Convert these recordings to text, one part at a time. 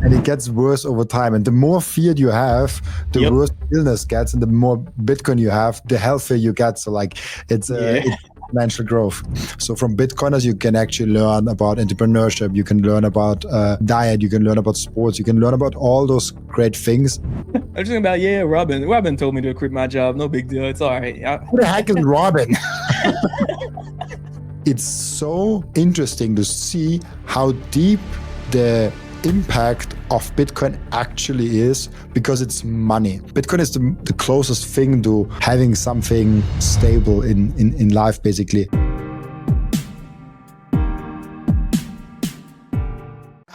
and it gets worse over time. And the more fiat you have, the worse illness gets, and the more Bitcoin you have, the healthier you get. So like it's exponential growth. So from Bitcoiners, you can actually learn about entrepreneurship. You can learn about diet. You can learn about sports. You can learn about all those great things. I'm just thinking about, Robin told me to quit my job. No big deal. It's all right. Who the heck is Robin? It's so interesting to see how deep the impact of Bitcoin actually is, because it's money. Bitcoin is the closest thing to having something stable in life, basically.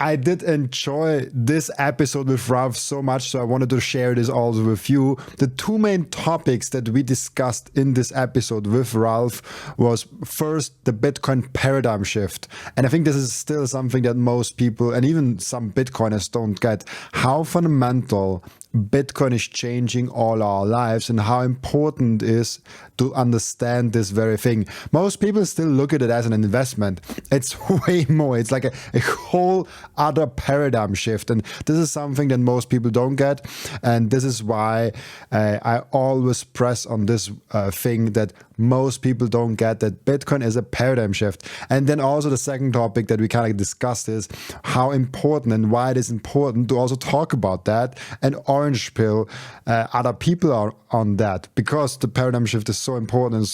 I did enjoy this episode with Ralph so much, so I wanted to share this also with you. The two main topics that we discussed in this episode with Ralph was first the Bitcoin paradigm shift. And I think this is still something that most people and even some Bitcoiners don't get, how fundamental Bitcoin is changing all our lives and how important it is to understand this very thing. Most people still look at it as an investment. It's way more. It's like a whole other paradigm shift. And this is something that most people don't get. And this is why I always press on this thing that most people don't get, that Bitcoin is a paradigm shift. And then also the second topic that we kind of discussed is how important and why it is important to also talk about that and orange pill other people are on that, because the paradigm shift is so important and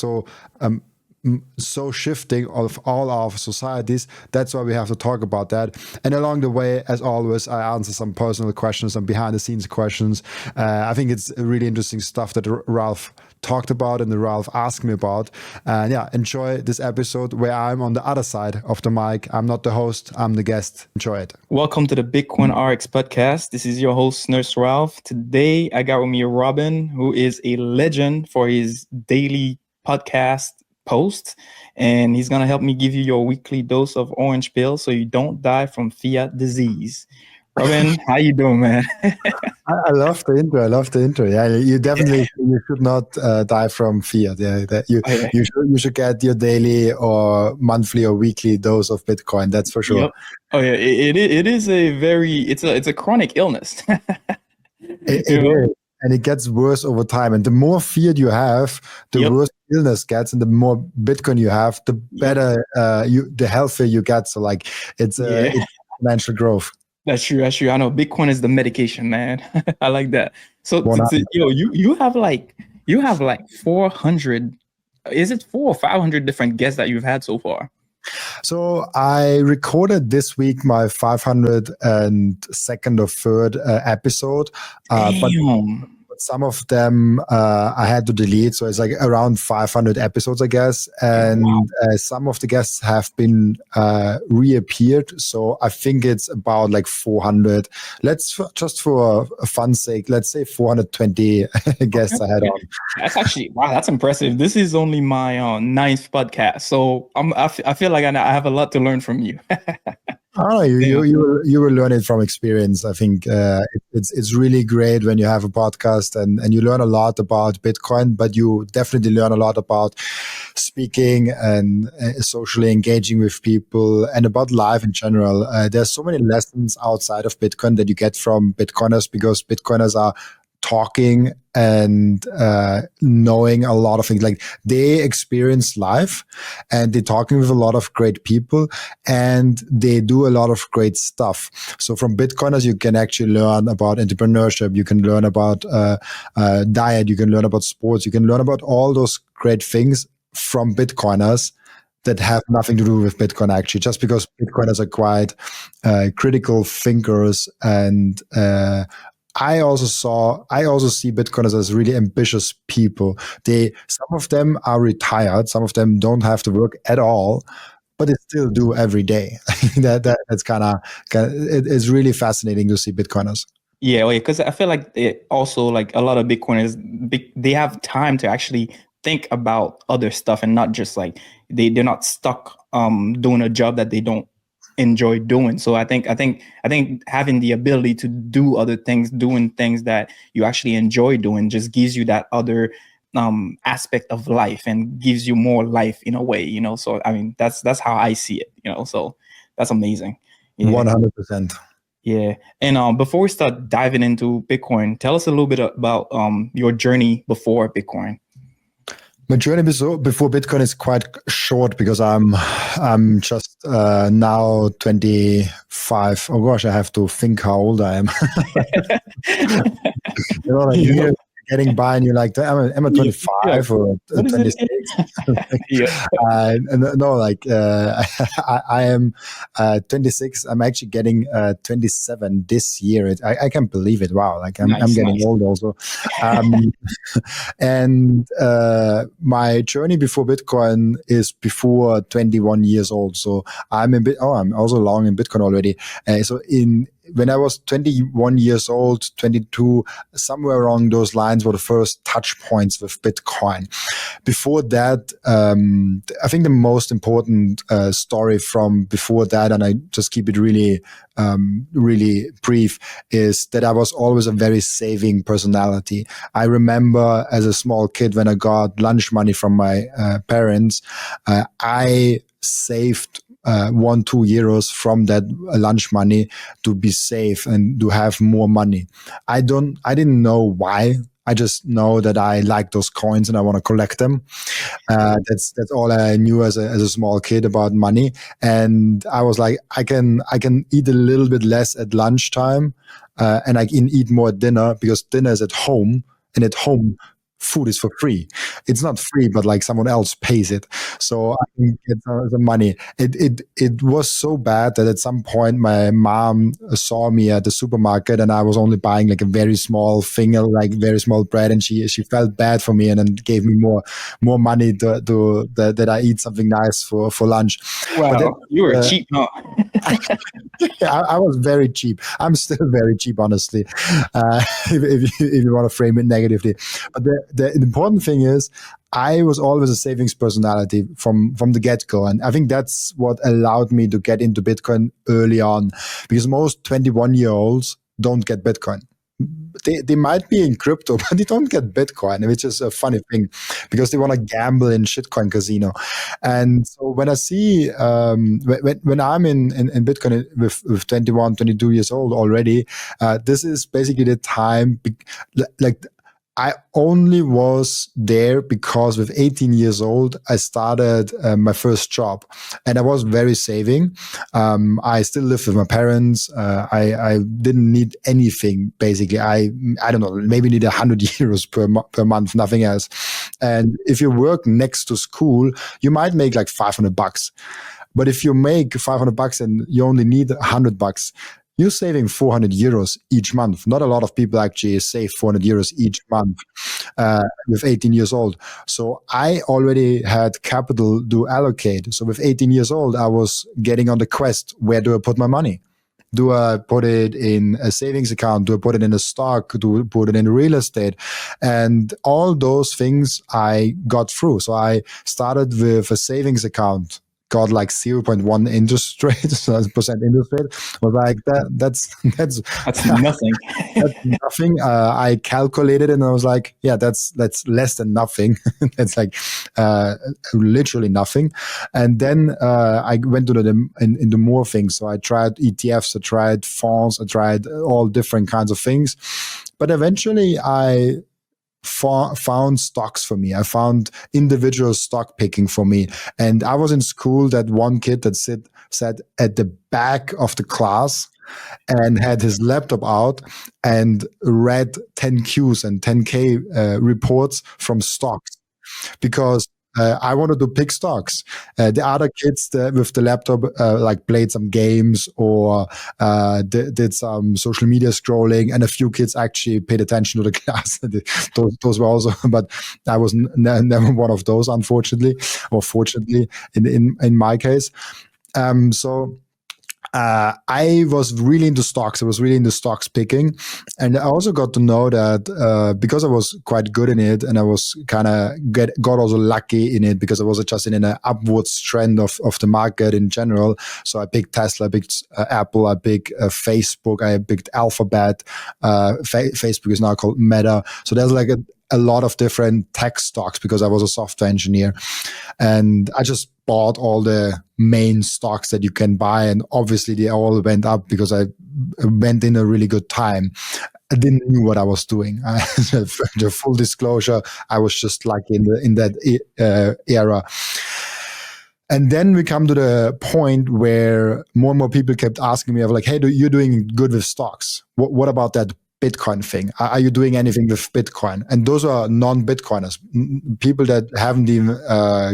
so shifting of all our societies. That's why we have to talk about that. And along the way, as always, I answer some personal questions, some behind the scenes questions. I think it's really interesting stuff that Ralph talked about and Ralph asked me about. And yeah, enjoy this episode where I'm on the other side of the mic. I'm not the host, I'm the guest. Enjoy it. Welcome to the Bitcoin RX podcast. This is your host, Nurse Ralph. Today, I got with me Robin, who is a legend for his daily podcast post, and he's going to help me give you your weekly dose of orange pill so you don't die from fiat disease. Robin, how you doing, man? I love the intro. Yeah, you definitely you should not die from fiat. Yeah, you should get your daily or monthly or weekly dose of Bitcoin. That's for sure. Yep. Oh yeah, it is it's a chronic illness. It is, and it gets worse over time. And the more fiat you have, the worse illness gets, and the more Bitcoin you have, the better the healthier you get. So like it's exponential growth. That's true. I know Bitcoin is the medication, man. I like that. So you have like 400, is it 400 or 500 different guests that you've had so far? So I recorded this week my 502nd or third episode, but some of them I had to delete. So it's like around 500 episodes, I guess. And some of the guests have been reappeared. So I think it's about like 400. Just for a fun sake, let's say 420 guests I had on. That's actually, wow, that's impressive. This is only my 9th podcast. So I feel like I have a lot to learn from you. Oh, you will learn it from experience. I think it's really great when you have a podcast and you learn a lot about Bitcoin, but you definitely learn a lot about speaking and socially engaging with people and about life in general. There's so many lessons outside of Bitcoin that you get from Bitcoiners, because Bitcoiners are talking and knowing a lot of things. Like they experience life and they're talking with a lot of great people and they do a lot of great stuff. So from Bitcoiners, you can actually learn about entrepreneurship. You can learn about diet. You can learn about sports. You can learn about all those great things from Bitcoiners that have nothing to do with Bitcoin, actually, just because Bitcoiners are quite critical thinkers. And I also see Bitcoiners as really ambitious people. Some of them are retired, some of them don't have to work at all, but they still do every day. That's kind of it's really fascinating to see Bitcoiners. Yeah, because I feel like also like a lot of Bitcoiners, they have time to actually think about other stuff and not just like they're not stuck doing a job that they don't enjoy doing. So I think having the ability to do other things, doing things that you actually enjoy doing, just gives you that other aspect of life and gives you more life in a way, you know. So I mean, that's how I see it, you know. So that's amazing. 100%. Yeah. And before we start diving into Bitcoin, tell us a little bit about your journey before Bitcoin. My journey before Bitcoin is quite short because I'm just now 25. Oh gosh, I have to think how old I am. Like Yeah. years getting by, and you're like, am I 25 or What is it 26? again? Yeah. No, I am 26. I'm actually getting 27 this year. I can't believe it. Wow, like I'm getting old also. And my journey before Bitcoin is before 21 years old. So I'm also long in Bitcoin already. When I was 21 years old, 22, somewhere along those lines were the first touch points with Bitcoin. Before that, I think the most important story from before that, and I just keep it really brief, is that I was always a very saving personality. I remember as a small kid when I got lunch money from my parents, I saved 1-2 euros from that lunch money to be safe and to have more money. I didn't know why. I just know that I like those coins and I want to collect them. That's all I knew as a small kid about money. And I was like, I can eat a little bit less at lunchtime, and I can eat more at dinner because dinner is at home, and at home food is for free. It's not free, but like someone else pays it, so I can get the money. It was so bad that at some point my mom saw me at the supermarket and I was only buying like a very small thing, like very small bread, and she felt bad for me and then gave me more money that I eat something nice for lunch. Wow, you were cheap, huh? Yeah, I was very cheap. I'm still very cheap, honestly, if you want to frame it negatively. But the important thing is, I was always a savings personality from the get-go. And I think that's what allowed me to get into Bitcoin early on, because most 21-year-olds don't get Bitcoin. They might be in crypto, but they don't get Bitcoin, which is a funny thing because they want to gamble in shitcoin casino. And so when I see, when I'm in Bitcoin with 21, 22 years old already, this is basically the time, like, I only was there because with 18 years old, I started my first job and I was very saving. I still lived with my parents. I didn't need anything, basically. I don't know, maybe need 100 euros per month, nothing else. And if you work next to school, you might make like $500. But if you make $500 and you only need $100, you're saving 400 euros each month. Not a lot of people actually save 400 euros each month with 18 years old. So I already had capital to allocate. So with 18 years old, I was getting on the quest. Where do I put my money? Do I put it in a savings account? Do I put it in a stock? Do I put it in real estate? And all those things I got through. So I started with a savings account, got like 0.1 interest rate, so percent interest rate. Was like that's nothing. That's nothing. I calculated it and I was like, yeah, that's less than nothing. That's like literally nothing. And then I went into more things. So I tried ETFs, I tried funds, I tried all different kinds of things. But eventually I found stocks for me. I found individual stock picking for me. And I was in school, that one kid that sat at the back of the class and had his laptop out and read 10Qs and 10K reports from stocks, because I wanted to pick stocks. The other kids with the laptop like played some games or did some social media scrolling, and a few kids actually paid attention to the class. those were also, but I was never one of those, unfortunately, or fortunately in my case. I was really into stocks. I was really into stocks picking. And I also got to know that because I was quite good in it, and I was kind of got also lucky in it because I was just in an upwards trend of the market in general. So I picked Tesla, I picked Apple, I picked Facebook, I picked Alphabet. Facebook is now called Meta. So there's like a lot of different tech stocks because I was a software engineer. And I just bought all the main stocks that you can buy, and obviously they all went up because I went in a really good time. I didn't know what I was doing. The full disclosure, I was just like in that era. And then we come to the point where more and more people kept asking me, like, "Hey, you're doing good with stocks. What about that Bitcoin thing? Are you doing anything with Bitcoin?" And those are non-Bitcoiners, people that haven't even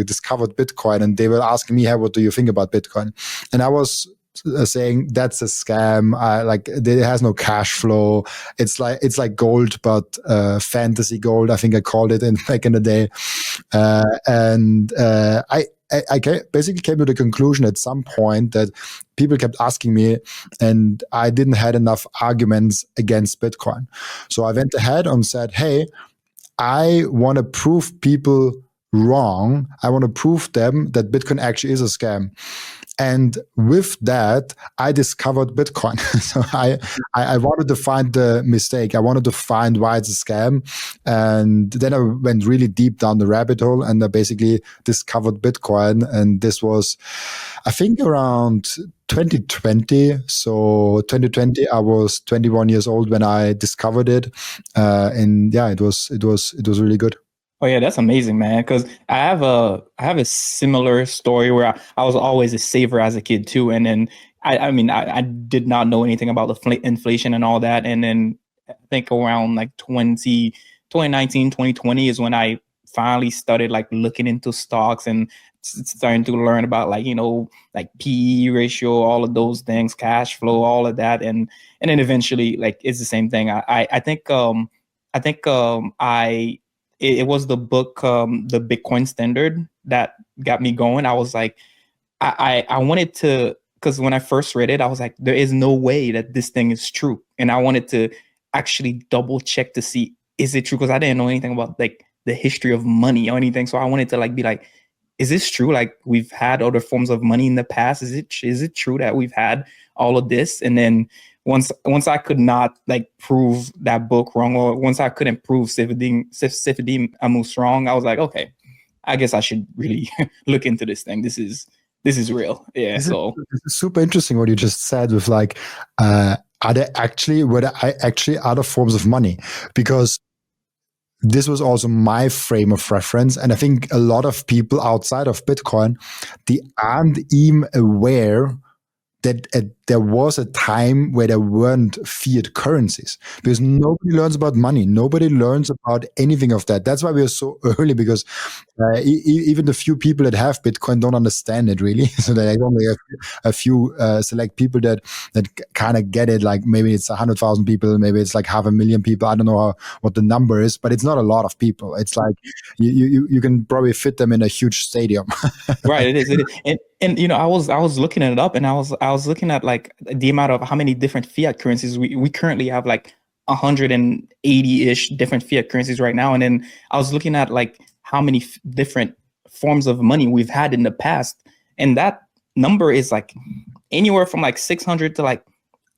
discovered Bitcoin, and they were asking me, "Hey, what do you think about Bitcoin?" And I was saying that's a scam. Like, it has no cash flow. It's like gold, but fantasy gold. I think I called it back in the day. I basically came to the conclusion at some point that people kept asking me, and I didn't had enough arguments against Bitcoin. So I went ahead and said, "Hey, I want to prove people wrong. I want to prove them that Bitcoin actually is a scam." And with that, I discovered Bitcoin. So I wanted to find the mistake. I wanted to find why it's a scam. And then I went really deep down the rabbit hole, and I basically discovered Bitcoin. And this was, I think, around 2020. So 2020, I was 21 years old when I discovered it. And yeah, it was really good. Oh yeah, that's amazing, man. Because I have a similar story where I was always a saver as a kid too, and then I did not know anything about the inflation and all that, and then I think around like 2019, 2020 is when I finally started like looking into stocks and starting to learn about like like PE ratio, all of those things, cash flow, all of that, and then eventually like it's the same thing. I think it was the book, the Bitcoin Standard, that got me going. I was like, I wanted to, because when I first read it, I was like, there is no way that this thing is true. And I wanted to actually double check to see, is it true? Because I didn't know anything about like the history of money or anything. So I wanted to like be like, is this true? Like, we've had other forms of money in the past. Is it true that we've had all of this? And then once I could not like prove that book wrong, or once I couldn't prove Sifedean Ammous wrong, I was like, okay, I guess I should really look into this thing. This is real. Yeah. This is super interesting what you just said with like, were there actually other forms of money? Because this was also my frame of reference. And I think a lot of people outside of Bitcoin, they aren't even aware that there was a time where there weren't fiat currencies, because nobody learns about money. Nobody learns about anything of that. That's why we are so early, because even the few people that have Bitcoin don't understand it really. So they only have a few select people that kind of get it. Like maybe it's 100,000 people, maybe it's like 500,000 people. I don't know what the number is, but it's not a lot of people. It's like you can probably fit them in a huge stadium. Right, it is. And I was looking it up, and I was looking at like the amount of how many different fiat currencies we currently have, like 180-ish different fiat currencies right now. And then I was looking at like how many different forms of money we've had in the past, and that number is like anywhere from like 600 to like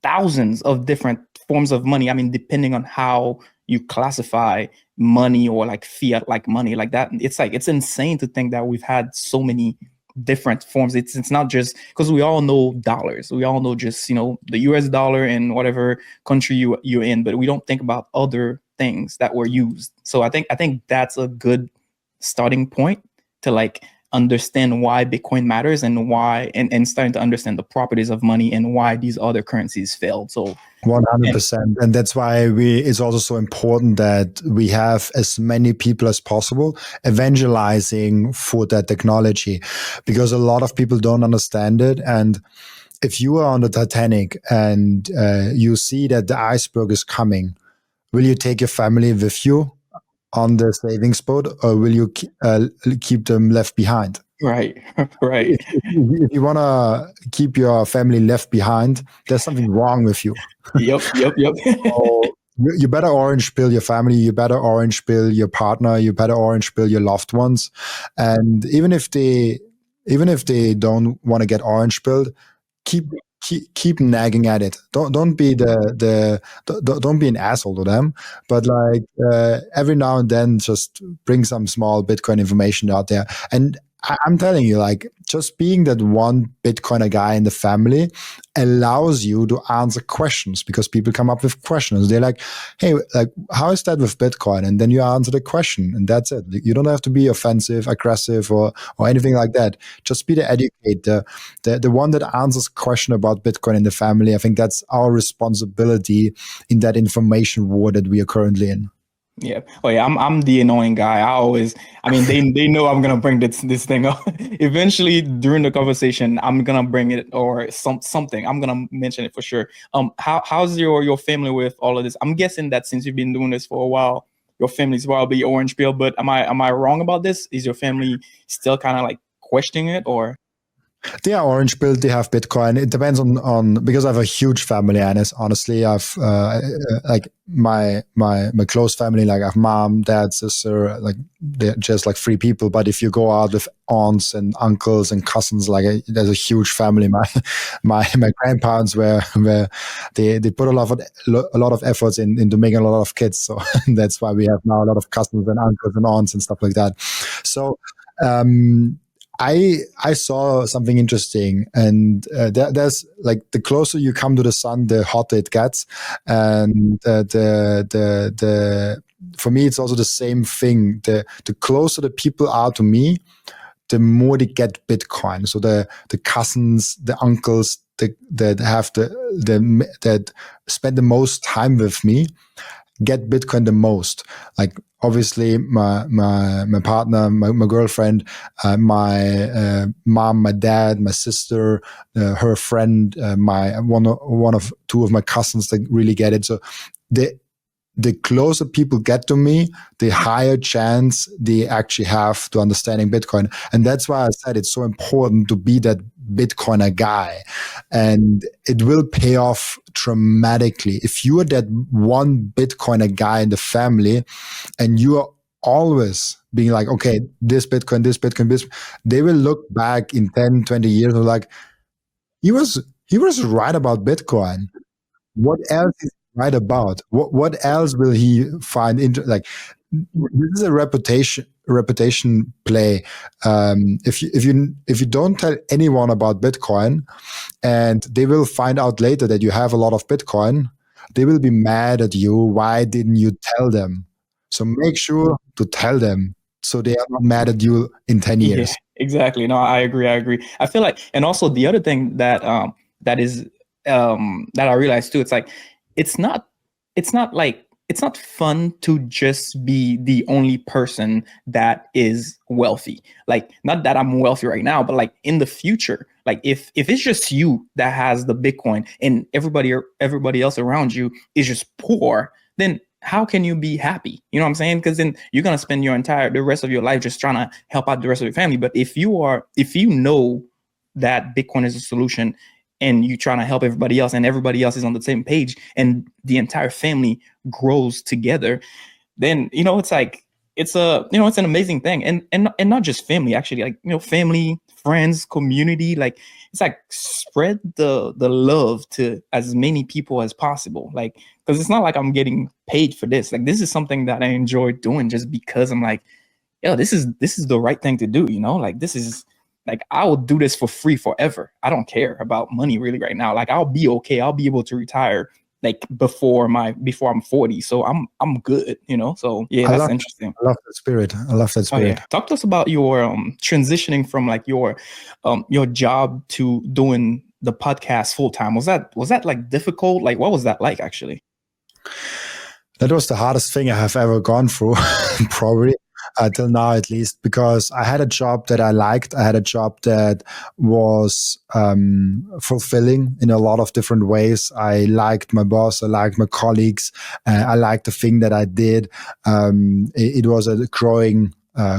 thousands of different forms of money. I mean, depending on how you classify money, or like fiat like money like that. It's insane to think that we've had so many different forms. It's not just because we all know dollars. We all know just the US dollar in whatever country you're in, but we don't think about other things that were used. So I think that's a good starting point to like understand why Bitcoin matters, and why and starting to understand the properties of money and why these other currencies failed. So 100%. And that's why it's also so important that we have as many people as possible evangelizing for that technology, because a lot of people don't understand it. And if you are on the Titanic and you see that the iceberg is coming, will you take your family with you on the savings boat, or will you keep them left behind? Right. If you want to keep your family left behind, there's something wrong with you. Yep. So you better orange pill your family. You better orange pill your partner. You better orange pill your loved ones. And even if they don't want to get orange pilled, keep nagging at it. Don't be don't be an asshole to them, but like every now and then just bring some small Bitcoin information out there. And I'm telling you, like, just being that one Bitcoiner guy in the family allows you to answer questions, because people come up with questions. They're like, hey, like, how is that with Bitcoin? And then you answer the question, and that's it. You don't have to be offensive, aggressive, or anything like that. Just be the educator, the one that answers a question about Bitcoin in the family. I think that's our responsibility in that information war that we are currently in. Yeah. Oh yeah. I'm the annoying guy. I mean, they know I'm gonna bring this thing up. Eventually, during the conversation, I'm gonna bring it, or something. I'm gonna mention it for sure. How's your family with all of this? I'm guessing that since you've been doing this for a while, your family's probably orange pill. But am I wrong about this? Is your family still kind of like questioning it, or? They are orange pilled. They have Bitcoin. It depends on because I have a huge family. And honestly, I've like my close family. Like I have mom, dad, sister. Like they're just like 3 people. But if you go out with aunts and uncles and cousins, like there's a huge family. My grandparents where they put a lot of efforts into making a lot of kids. So that's why we have now a lot of cousins and uncles and aunts and stuff like that. So. I saw something interesting, and there's like the closer you come to the sun, the hotter it gets, and the for me it's also the same thing. The closer the people are to me, the more they get Bitcoin. So the cousins, the uncles that have that spend the most time with me get Bitcoin the most. Like obviously my partner, my girlfriend, my mom, my dad, my sister, her friend, my one of 2 of my cousins that really get it. So the closer people get to me, the higher chance they actually have to understanding Bitcoin. And that's why I said it's so important to be that Bitcoiner guy. And it will pay off dramatically. If you are that one Bitcoiner guy in the family and you are always being like, okay, this Bitcoin, they will look back in 10, 20 years and like, he was right about Bitcoin. What else is he right about? What else will he find like this is a reputation play. If you don't tell anyone about Bitcoin, and they will find out later that you have a lot of Bitcoin, they will be mad at you. Why didn't you tell them? So make sure to tell them, so they are not mad at you in 10 years. Yeah, exactly. No, I agree. I feel like, and also the other thing that that I realized too, it's like it's not fun to just be the only person that is wealthy. Like, not that I'm wealthy right now, but like in the future, like if it's just you that has the Bitcoin and everybody else around you is just poor, then how can you be happy? You know what I'm saying? Because then you're gonna spend the rest of your life just trying to help out the rest of your family. But if you know that Bitcoin is a solution and you're trying to help everybody else and everybody else is on the same page and the entire family grows together, then it's like it's an amazing thing. And not just family, actually, like family, friends, community, like it's like spread the love to as many people as possible, like, because it's not like I'm getting paid for this. Like, this is something that I enjoy doing just because I'm like, yo, this is the right thing to do, like this is like, I will do this for free forever. I don't care about money really right now. Like, I'll be okay. I'll be able to retire like before I'm 40. So I'm good, So yeah, that's interesting. I love that spirit. Oh, yeah. Talk to us about your transitioning from like your job to doing the podcast full time. Was that like difficult? Like, what was that like actually? That was the hardest thing I have ever gone through, probably till now at least, because I had a job that I liked. I had a job that was fulfilling in a lot of different ways. I liked my boss. I liked my colleagues. I liked the thing that I did. It was a growing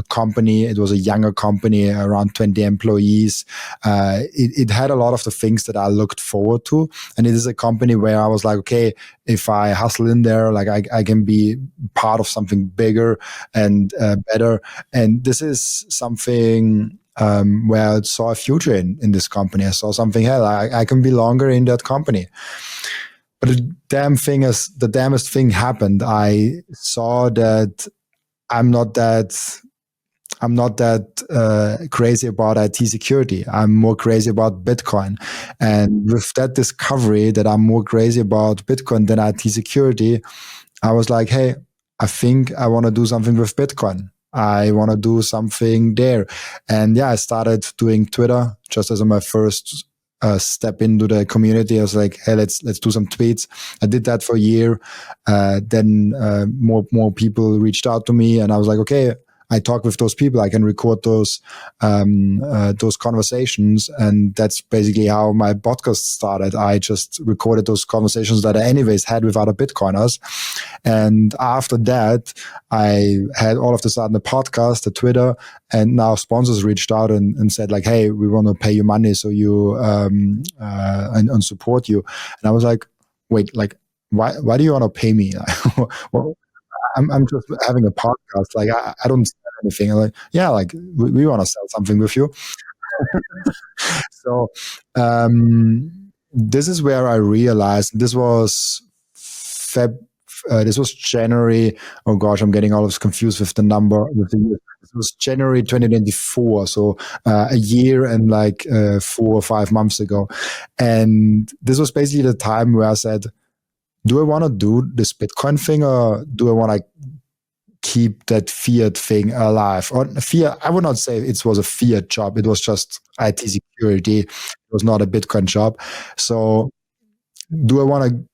company. It was a younger company, around 20 employees. It had a lot of the things that I looked forward to. And it is a company where I was like, okay, if I hustle in there, like I can be part of something bigger and better. And this is something where I saw a future in this company. I saw something, hell, I can be longer in that company. But the damnest thing happened. I saw that I'm not that not that crazy about IT security. I'm more crazy about Bitcoin. And with that discovery that I'm more crazy about Bitcoin than IT security, I was like, hey, I think I want to do something with Bitcoin. I want to do something there. And yeah, I started doing Twitter just as my first step into the community. I was like, hey, let's do some tweets. I did that for a year. Then more people reached out to me, and I was like, okay, I talk with those people. I can record those conversations, and that's basically how my podcast started. I just recorded those conversations that I anyways had with other Bitcoiners, and after that, I had all of a sudden a podcast, a Twitter, and now sponsors reached out and said like, "Hey, we want to pay you money so you and support you." And I was like, "Wait, like, why do you want to pay me?" Well, I'm just having a podcast. Like I don't sell anything. I'm like, yeah, like we want to sell something with you. So this is where I realized this was this was January. Oh gosh, I'm getting all confused with the number with the year. This was January 2024, so a year and like 4 or 5 months ago. And this was basically the time where I said, do I want to do this Bitcoin thing, or do I want to keep that fiat thing alive? Or fiat, I would not say it was a fiat job. It was just IT security. It was not a Bitcoin job. So do I want to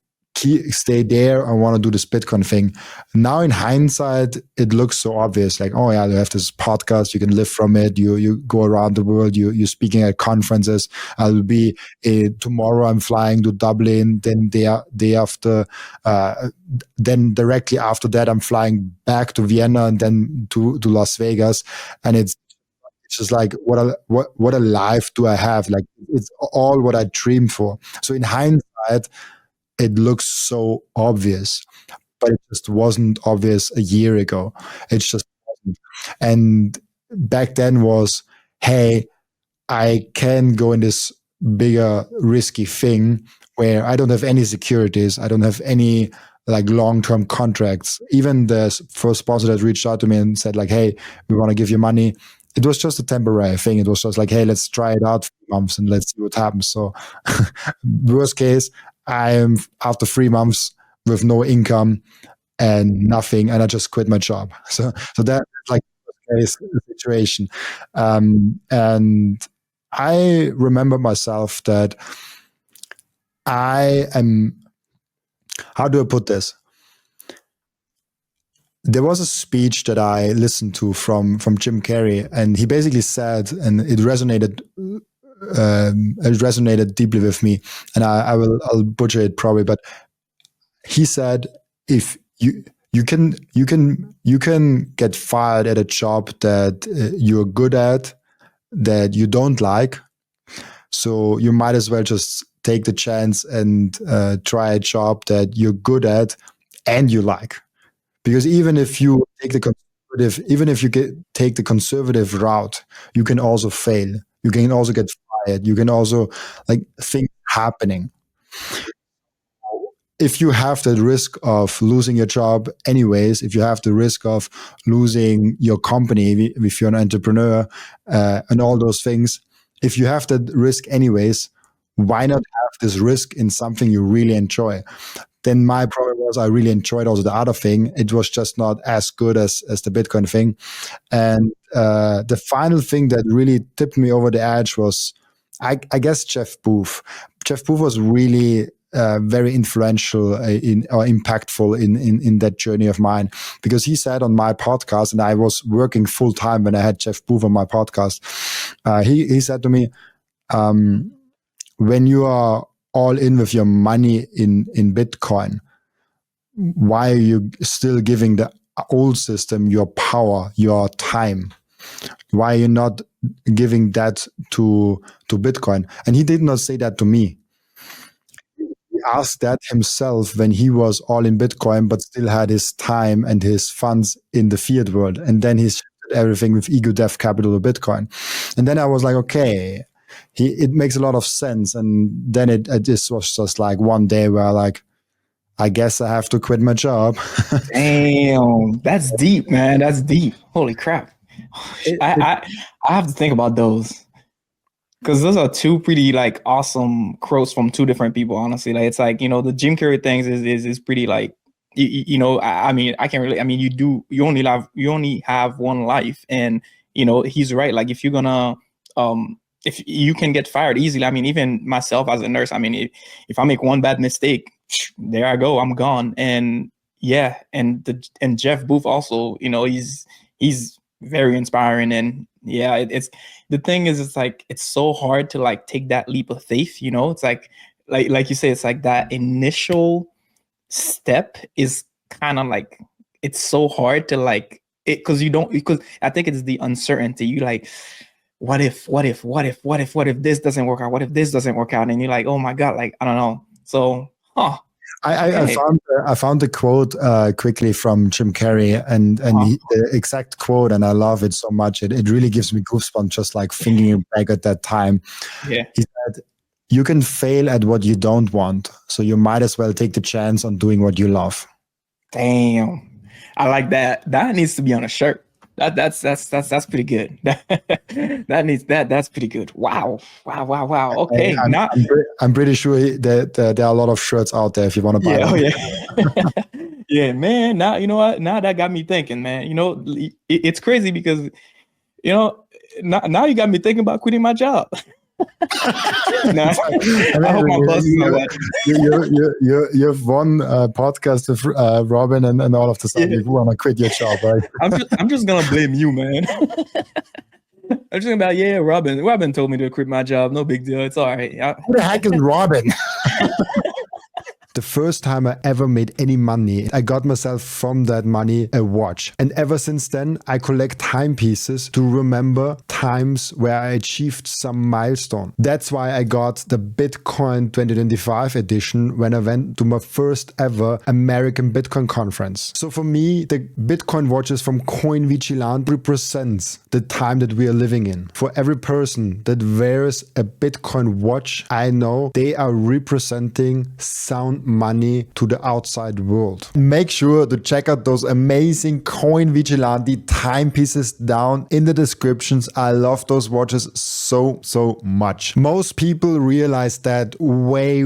stay there? I want to do this Bitcoin thing. Now in hindsight, it looks so obvious. Like, oh yeah, you have this podcast, you can live from it. You go around the world. You're speaking at conferences. I'll be tomorrow. I'm flying to Dublin. Then day after, then directly after that, I'm flying back to Vienna and then to Las Vegas. And it's just like what a life do I have? Like it's all what I dreamed for. So in hindsight, it looks so obvious, but it just wasn't obvious a year ago. It just wasn't. And back then was, hey, I can go in this bigger risky thing where I don't have any securities. I don't have any like long-term contracts. Even the first sponsor that reached out to me and said like, hey, we want to give you money. It was just a temporary thing. It was just like, hey, let's try it out for months and let's see what happens. So worst case, I am after 3 months with no income and nothing, and I just quit my job. So that's like the situation. And I remember myself that I am, how do I put this? There was a speech that I listened to from Jim Carrey, and he basically said, and it resonated deeply with me, and I'll butcher it probably, but he said, if you can get fired at a job that you're good at, that you don't like, so you might as well just take the chance and try a job that you're good at and you like, because even if you take the conservative route, you can also fail. You can also get fired. You can also like things happening. If you have the risk of losing your job anyways, if you have the risk of losing your company, if you're an entrepreneur and all those things, if you have that risk anyways, why not have this risk in something you really enjoy? Then my problem was I really enjoyed also the other thing. It was just not as good as the Bitcoin thing. And the final thing that really tipped me over the edge was, I guess, Jeff Booth. Jeff Booth was really very influential or impactful in that journey of mine, because he said on my podcast, and I was working full time when I had Jeff Booth on my podcast. He said to me, when you are all in with your money in Bitcoin, why are you still giving the old system your power, your time? Why are you not giving that to Bitcoin? And he did not say that to me. He asked that himself when he was all in Bitcoin, but still had his time and his funds in the fiat world. And then he shifted everything with ego dev capital to Bitcoin. And then I was like, okay, it makes a lot of sense. And then it just was just like one day where like, I guess I have to quit my job. Damn, that's deep, man. That's deep. Holy crap. I have to think about those. Because those are two pretty like awesome quotes from two different people. Honestly, like it's like, you know, the Jim Carrey things is pretty like, you know, I mean, I can't really. I mean, you only have one life, and you know, he's right. Like if you can get fired easily. I mean, even myself as a nurse. I mean, if I make one bad mistake, there I go, I'm gone. And yeah, and Jeff Booth also, you know, he's very inspiring. And yeah, it's the thing is, it's like it's so hard to like take that leap of faith. You know, it's like you say, it's like that initial step is kind of like, it's so hard to like it, because I think it's the uncertainty. You like, what if this doesn't work out? What if this doesn't work out? And you're like, oh my God, like I don't know. So, I found the quote quickly from Jim Carrey, and the exact quote, and I love it so much. It really gives me goosebumps just like thinking back at that time. Yeah, he said, "You can fail at what you don't want, so you might as well take the chance on doing what you love." Damn, I like that. That needs to be on a shirt. That's pretty good. That's pretty good. Wow. Okay, I'm pretty sure that there are a lot of shirts out there if you want to buy them. Oh yeah. Yeah, man. Now you know what? Now that got me thinking, man. You know, it's crazy because, you know, now you got me thinking about quitting my job. I hope my boss is not watching. You've won a podcast with Robin, and all of the stuff. You want to quit your job, right? I'm just gonna blame you, man. I'm just about Robin told me to quit my job. No big deal. It's all right. Who the heck is Robin? The first time I ever made any money, I got myself from that money a watch. And ever since then, I collect timepieces to remember times where I achieved some milestone. That's why I got the Bitcoin 2025 edition when I went to my first ever American Bitcoin conference. So for me, the Bitcoin watches from Coin Vigilant represents the time that we are living in. For every person that wears a Bitcoin watch, I know they are representing sound money to the outside world. Make sure to check out those amazing Coin Vigilante timepieces down in the descriptions. I love those watches so much. Most people realize that way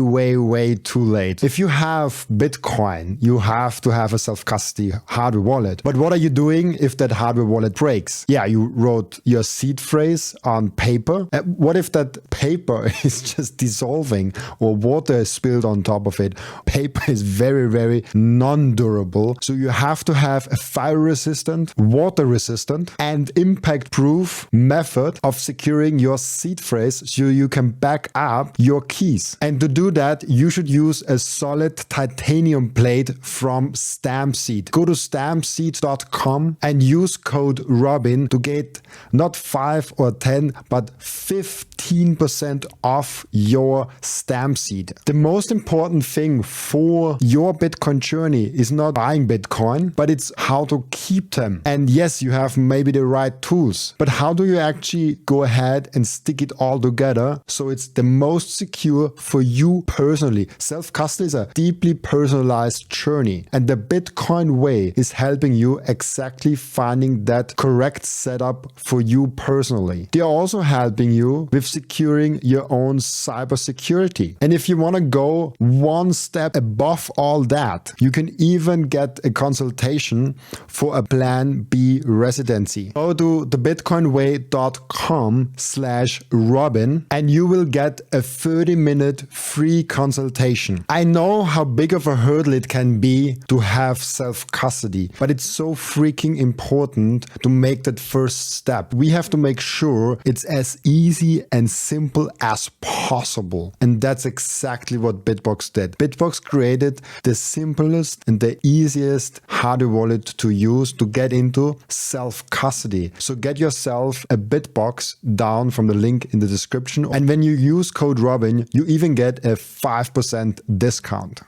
too late. If you have Bitcoin, you have to have a self-custody hardware wallet. But what are you doing if that hardware wallet breaks? Yeah, you wrote your seed phrase on paper. What if that paper is just dissolving or water is spilled on top of it? Paper is very non-durable. So you have to have a fire resistant, water resistant, and impact proof method of securing your seed phrase so you can back up your keys. And to do that, you should use a solid titanium plate from Stampseed. Go to stampseed.com and use code Robin to get not 5 or 10, but 15% off your Stampseed. The most important thing for your Bitcoin journey is not buying Bitcoin, but it's how to keep them. And yes, you have maybe the right tools, but how do you actually go ahead and stick it all together so it's the most secure for you personally? Self-custody is a deeply personalized journey, and the Bitcoin way is helping you exactly finding that correct setup for you personally. They are also helping you with securing your own cybersecurity. And if you want to go one step above all that, you can even get a consultation for a Plan B residency. Go to thebitcoinway.com/Robin and you will get a 30-minute free consultation. I know how big of a hurdle it can be to have self-custody, but it's so freaking important to make that first step. We have to make sure it's as easy and simple as possible. And that's exactly what BitBox did. BitBox created the simplest and the easiest hardware wallet to use to get into self-custody. So get yourself a BitBox down from the link in the description. And when you use code Robin, you even get a 5% discount.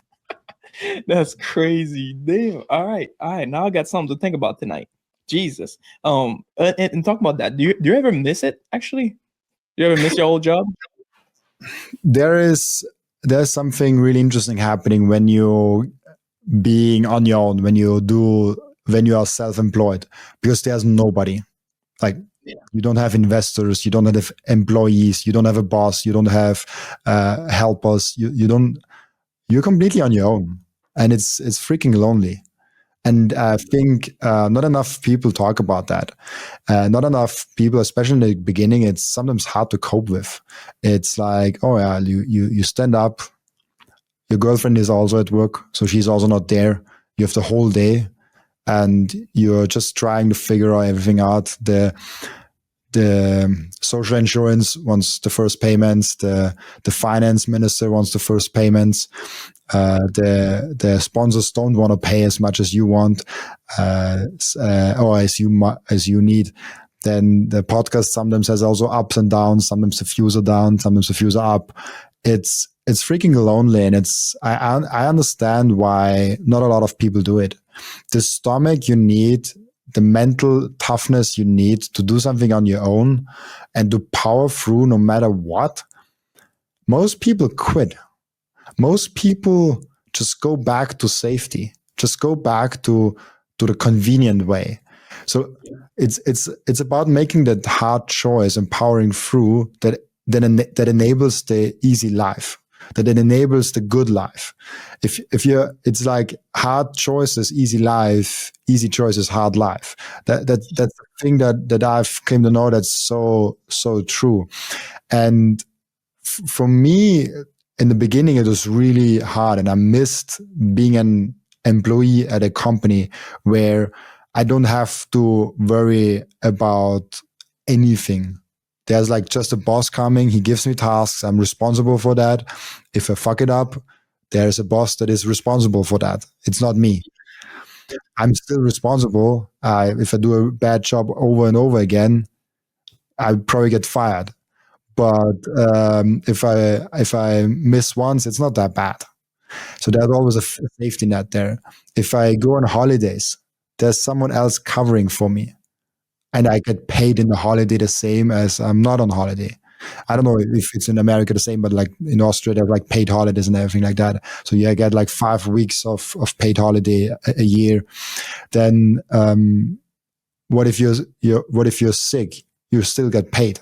That's crazy. Damn. All right. Now I got something to think about tonight. Jesus. And talk about that. Do you ever miss it? Actually, do you ever miss your old job? There's something really interesting happening when you being on your own, when you are self-employed, because there's nobody. Like, you don't have investors, you don't have employees, you don't have a boss, you don't have helpers. You're completely on your own, and it's freaking lonely. And I think not enough people talk about that. Not enough people, especially in the beginning, it's sometimes hard to cope with. It's like, oh yeah, you stand up. Your girlfriend is also at work, so she's also not there. You have the whole day, and you're just trying to figure everything out. The social insurance wants the first payments. The finance minister wants the first payments. The sponsors don't want to pay as much as you want, or as you need. Then the podcast sometimes has also ups and downs. Sometimes the views are down. Sometimes the views are up. It's freaking lonely, and I understand why not a lot of people do it. The stomach you need, the mental toughness you need to do something on your own and to power through no matter what. Most people quit. Most people just go back to safety, just go back to the convenient way. So it's about making that hard choice and powering through that enables the easy life, that it enables the good life. If you're, it's like hard choices, easy life, easy choices, hard life. That's the thing that I've came to know that's so true. And for me, in the beginning, it was really hard, and I missed being an employee at a company where I don't have to worry about anything. There's like just a boss coming, he gives me tasks, I'm responsible for that. If I fuck it up, there's a boss that is responsible for that. It's not me. I'm still responsible. If I do a bad job over and over again, I probably get fired. But if I miss once, it's not that bad. So there's always a safety net there. If I go on holidays, there's someone else covering for me, and I get paid in the holiday the same as I'm not on holiday. I don't know if it's in America the same, but like in Austria, they have like paid holidays and everything like that. So yeah, I get like 5 weeks of paid holiday a year. Then what if you're sick? You still get paid.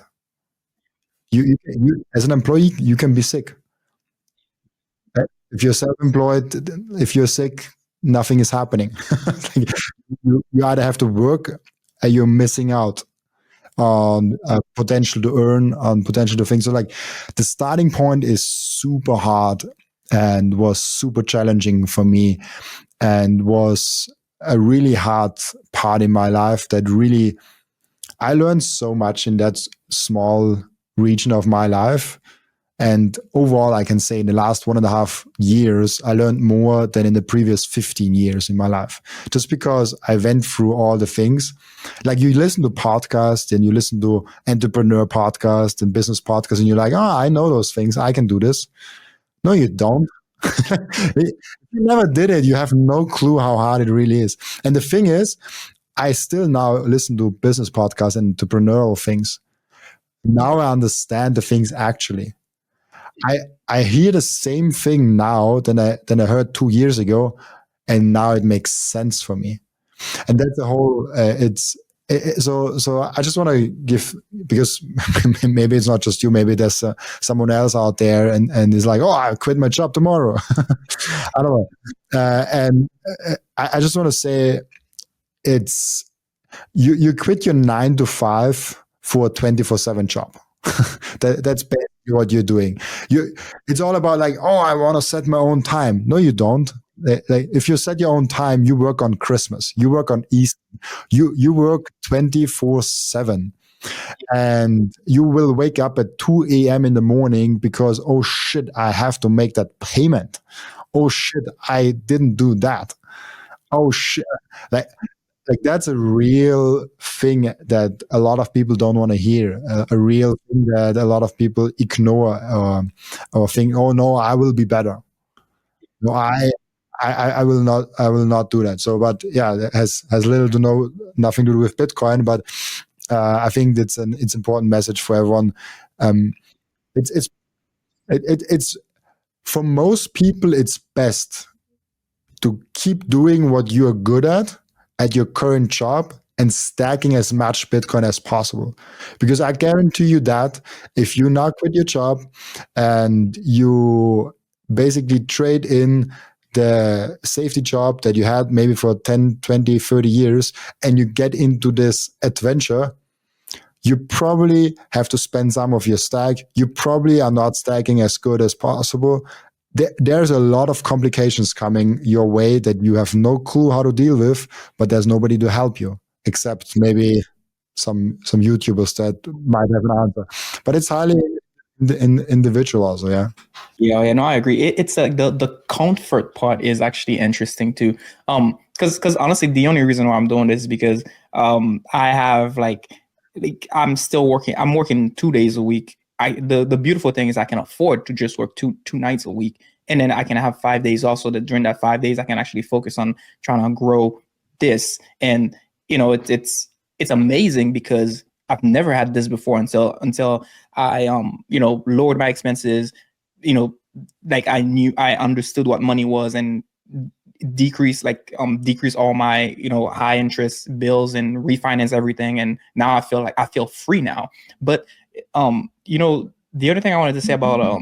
You as an employee, you can be sick. If you're self-employed, if you're sick, nothing is happening. Like, you either have to work, or you're missing out on potential to earn, on potential to think. So like the starting point is super hard and was super challenging for me, and was a really hard part in my life that really, I learned so much in that small region of my life. And overall, I can say in the last 1.5 years, I learned more than in the previous 15 years in my life, just because I went through all the things. Like, you listen to podcasts and you listen to entrepreneur podcasts and business podcasts, and you're like, oh, I know those things. I can do this. No, you don't. If you never did it, you have no clue how hard it really is. And the thing is, I still now listen to business podcasts and entrepreneurial things. Now I understand the things actually. I hear the same thing now than I heard 2 years ago, and now it makes sense for me. And that's the whole. So I just want to give, because maybe it's not just you. Maybe there's someone else out there and is like, oh, I quit my job tomorrow. I don't know. And I just want to say, it's you quit your 9 to 5 for a 24/7 job. That's basically what you're doing. It's all about like, oh, I want to set my own time. No, you don't. Like, if you set your own time, you work on Christmas, you work on Easter, you work 24/7, and you will wake up at 2 a.m. in the morning because, oh shit, I have to make that payment. Oh shit, I didn't do that. Oh shit, like that's a real thing that a lot of people don't want to hear. A real thing that a lot of people ignore, or think, oh no, I will be better. No, I will not. I will not do that. So, but yeah, that has little to no nothing to do with Bitcoin. But I think it's important message for everyone. Um, it's it's it's for most people, it's best to keep doing what you're good at your current job, and stacking as much Bitcoin as possible. Because I guarantee you that if you now quit your job and you basically trade in the safety job that you had maybe for 10, 20, 30 years, and you get into this adventure, you probably have to spend some of your stack. You probably are not stacking as good as possible. There's a lot of complications coming your way that you have no clue how to deal with, but there's nobody to help you except maybe some YouTubers that might have an answer. But it's highly individual also, yeah. Yeah, no, I agree. It's like the comfort part is actually interesting too. Because honestly, the only reason why I'm doing this is because I have like I'm still working. I'm working 2 days a week. The beautiful thing is I can afford to just work two nights a week, and then I can have 5 days also. That during that 5 days I can actually focus on trying to grow this. And it's amazing because I've never had this before until I lowered my expenses, like I understood what money was, and decrease all my high interest bills and refinance everything, and now I feel free now. But the other thing I wanted to say about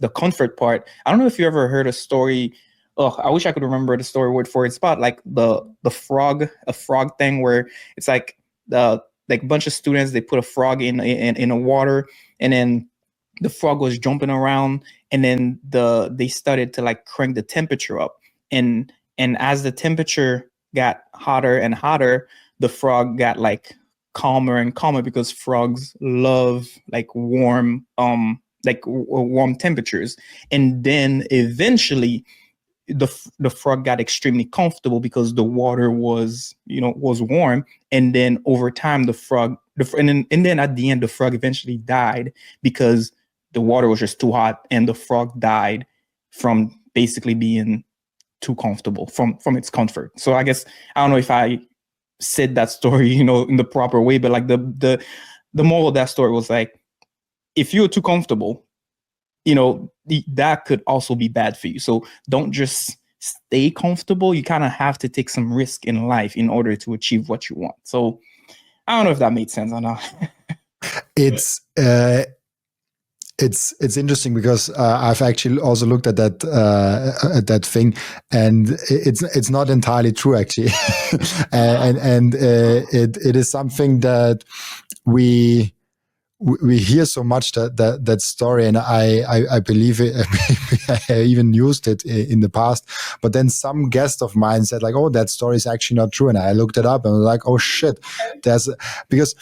the comfort part, I don't know if you ever heard a story. Oh, I wish I could remember the story word for it. It's about like a frog thing where it's like a bunch of students, they put a frog in a water, and then the frog was jumping around, and then they started to like crank the temperature up, and as the temperature got hotter and hotter, the frog got like calmer and calmer, because frogs love like warm warm temperatures. And then eventually the frog got extremely comfortable because the water was warm. And then over time and then at the end the frog eventually died because the water was just too hot, and the frog died from basically being too comfortable from its comfort. So I guess I don't know if I said that story in the proper way, but like the moral of that story was like, if you're too comfortable, that could also be bad for you. So don't just stay comfortable. You kind of have to take some risk in life in order to achieve what you want. So I don't know if that made sense or not. It's interesting because I've actually also looked at that thing, and it's not entirely true actually, and it is something that we hear so much that story, and I believe it. I even used it in the past, but then some guest of mine said like, "Oh, that story is actually not true," and I looked it up and I was like, "Oh shit," because.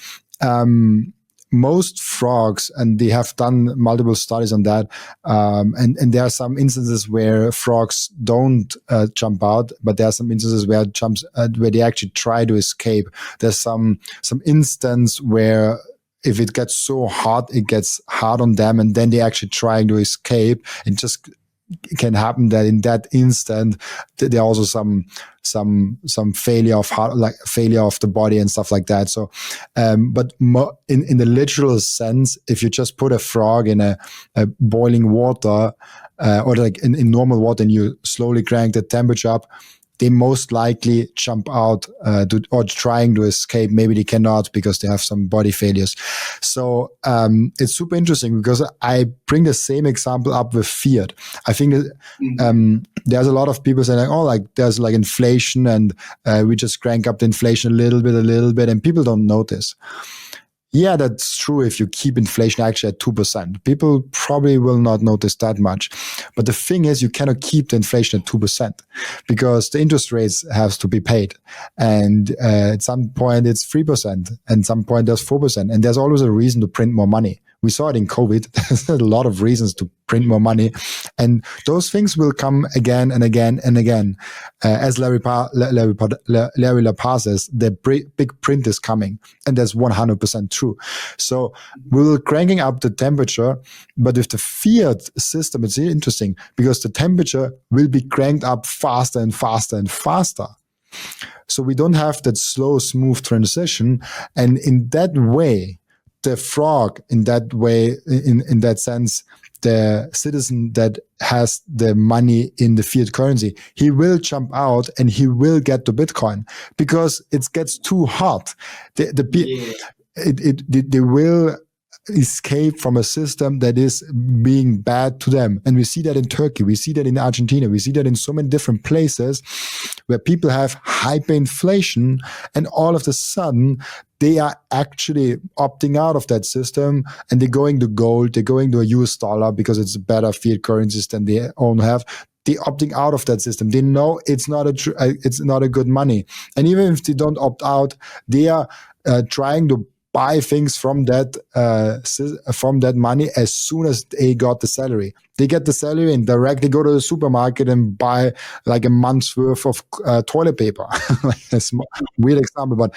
Most frogs, and they have done multiple studies on that, and there are some instances where frogs don't jump out, but there are some instances where where they actually try to escape. There's some instance where if it gets so hot, it gets hard on them, and then they actually trying to escape. It just can happen that in that instant there are also some failure of heart, like failure of the body and stuff like that. So but in the literal sense, if you just put a frog in a boiling water or like in normal water, and you slowly crank the temperature up, they most likely jump out or trying to escape. Maybe they cannot because they have some body failures. So it's super interesting because I bring the same example up with Fiat. I think that, there's a lot of people saying, like, oh, like there's like inflation, and we just crank up the inflation a little bit, and people don't notice. Yeah, that's true. If you keep inflation actually at 2%, people probably will not notice that much. But the thing is, you cannot keep the inflation at 2% because the interest rates have to be paid. And at some point it's 3%, and some point there's 4%. And there's always a reason to print more money. We saw it in COVID. There's a lot of reasons to print more money. And those things will come again and again and again. As Larry Lepar says, the big print is coming. And that's 100% true. So we will cranking up the temperature, but with the fiat system, it's interesting because the temperature will be cranked up faster and faster and faster. So we don't have that slow, smooth transition. And in that way, the frog, in that way, in that sense, the citizen that has the money in the fiat currency, he will jump out and he will get to Bitcoin because it gets too hot. They will escape from a system that is being bad to them. And we see that in Turkey, we see that in Argentina, we see that in so many different places where people have hyperinflation, and all of a sudden they are actually opting out of that system and they're going to gold, they're going to a US dollar because it's a better fiat currencies than they own have. They're opting out of that system. They know it's not a good money. And even if they don't opt out, they are trying to buy things from that money as soon as they got the salary. They get the salary and directly go to the supermarket and buy like a month's worth of toilet paper. Like a weird example, but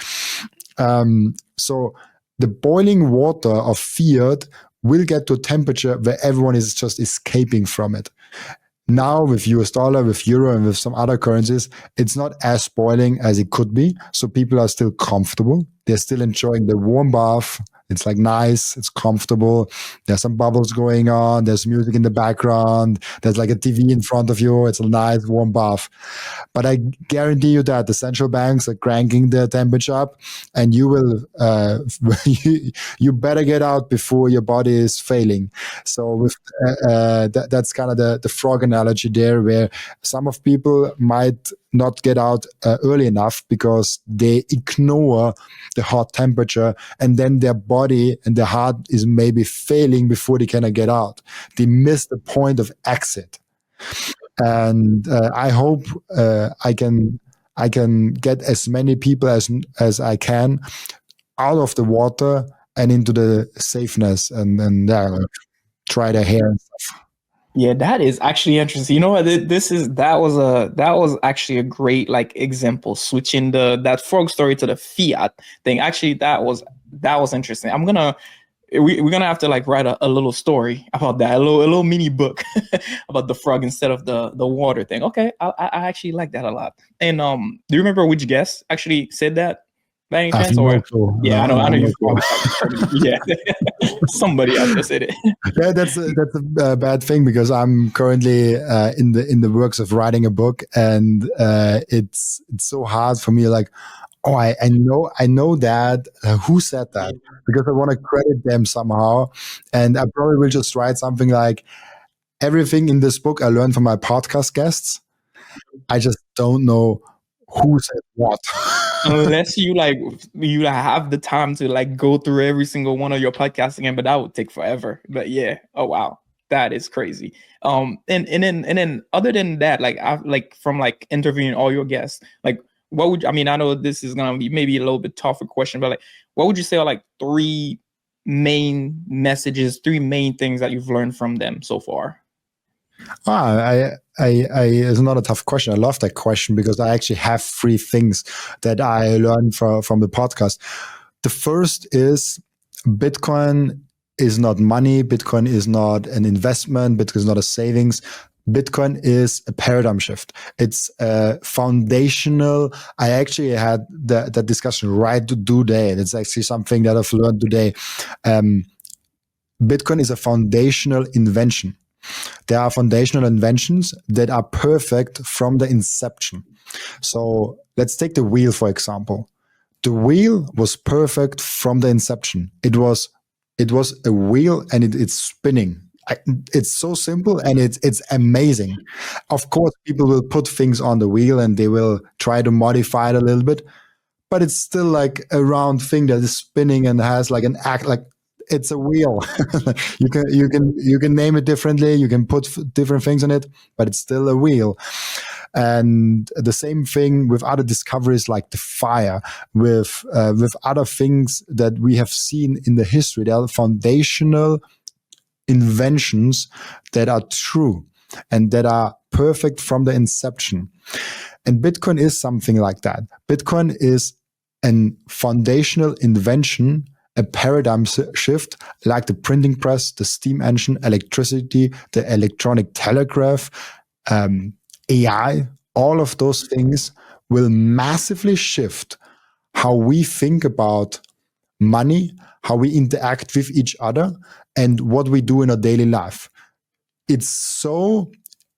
so the boiling water of fiat will get to a temperature where everyone is just escaping from it. Now with US dollar, with euro, and with some other currencies, it's not as boiling as it could be. So people are still comfortable. They're still enjoying the warm bath. It's like nice. It's comfortable. There's some bubbles going on. There's music in the background. There's like a TV in front of you. It's a nice warm bath. But I guarantee you that the central banks are cranking the temperature up, and you will, you better get out before your body is failing. So with that's kind of the frog analogy there, where some of people might not get out early enough because they ignore the hot temperature, and then their body and their heart is maybe failing before they cannot get out. They miss the point of exit. And I hope I can get as many people as I can out of the water and into the safeness, and try their hair and stuff. Yeah, that is actually interesting. You know what? That was actually a great like example, switching that frog story to the fiat thing. Actually, that was interesting. We're gonna have to like write a little story about that, a little mini book about the frog instead of the water thing. Okay, I actually like that a lot. And do you remember which guest actually said that by any chance? Or yeah, I know you probably yeah, somebody out there said it. Yeah, that's a bad thing because I'm currently in the works of writing a book, and it's so hard for me. Like, oh, I know that who said that, because I want to credit them somehow, and I probably will just write something like, everything in this book I learned from my podcast guests. I just don't know who said what. Unless you have the time to like go through every single one of your podcasts again, but that would take forever. But yeah, oh wow, that is crazy. And then other than that, like I've like from like interviewing all your guests, like what would I mean? I know this is gonna be maybe a little bit tougher question, but like what would you say are like three main messages, three main things that you've learned from them so far? It's not a tough question. I love that question because I actually have three things that I learned from the podcast. The first is Bitcoin is not money. Bitcoin is not an investment. Bitcoin is not a savings. Bitcoin is a paradigm shift. It's foundational. I actually had that discussion right today. It's actually something that I've learned today. Bitcoin is a foundational invention. There are foundational inventions that are perfect from the inception. So let's take the wheel, for example. The wheel was perfect from the inception. It was a wheel, and it's spinning. It's so simple, and it's amazing. Of course, people will put things on the wheel and they will try to modify it a little bit, but it's still like a round thing that is spinning and has like an act like it's a wheel. you can name it differently. You can put different things on it, but it's still a wheel. And the same thing with other discoveries like the fire, with other things that we have seen in the history. There are foundational inventions that are true and that are perfect from the inception. And Bitcoin is something like that. Bitcoin is a foundational invention, a paradigm shift, like the printing press, the steam engine, electricity, the electronic telegraph, AI. All of those things will massively shift how we think about money, how we interact with each other, and what we do in our daily life. it's so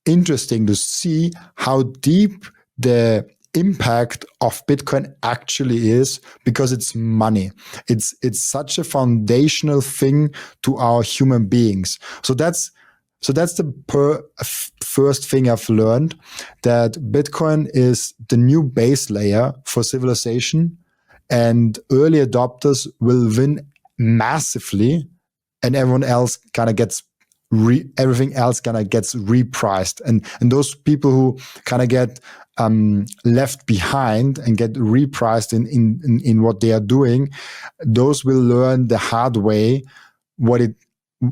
interesting to see how deep the impact of Bitcoin actually is, because it's money. It's such a foundational thing to our human beings. So that's the first thing I've learned, that Bitcoin is the new base layer for civilization, and early adopters will win massively, and everyone else kind of gets everything else kind of gets repriced, and those people who kind of get left behind and get repriced in what they are doing, those will learn the hard way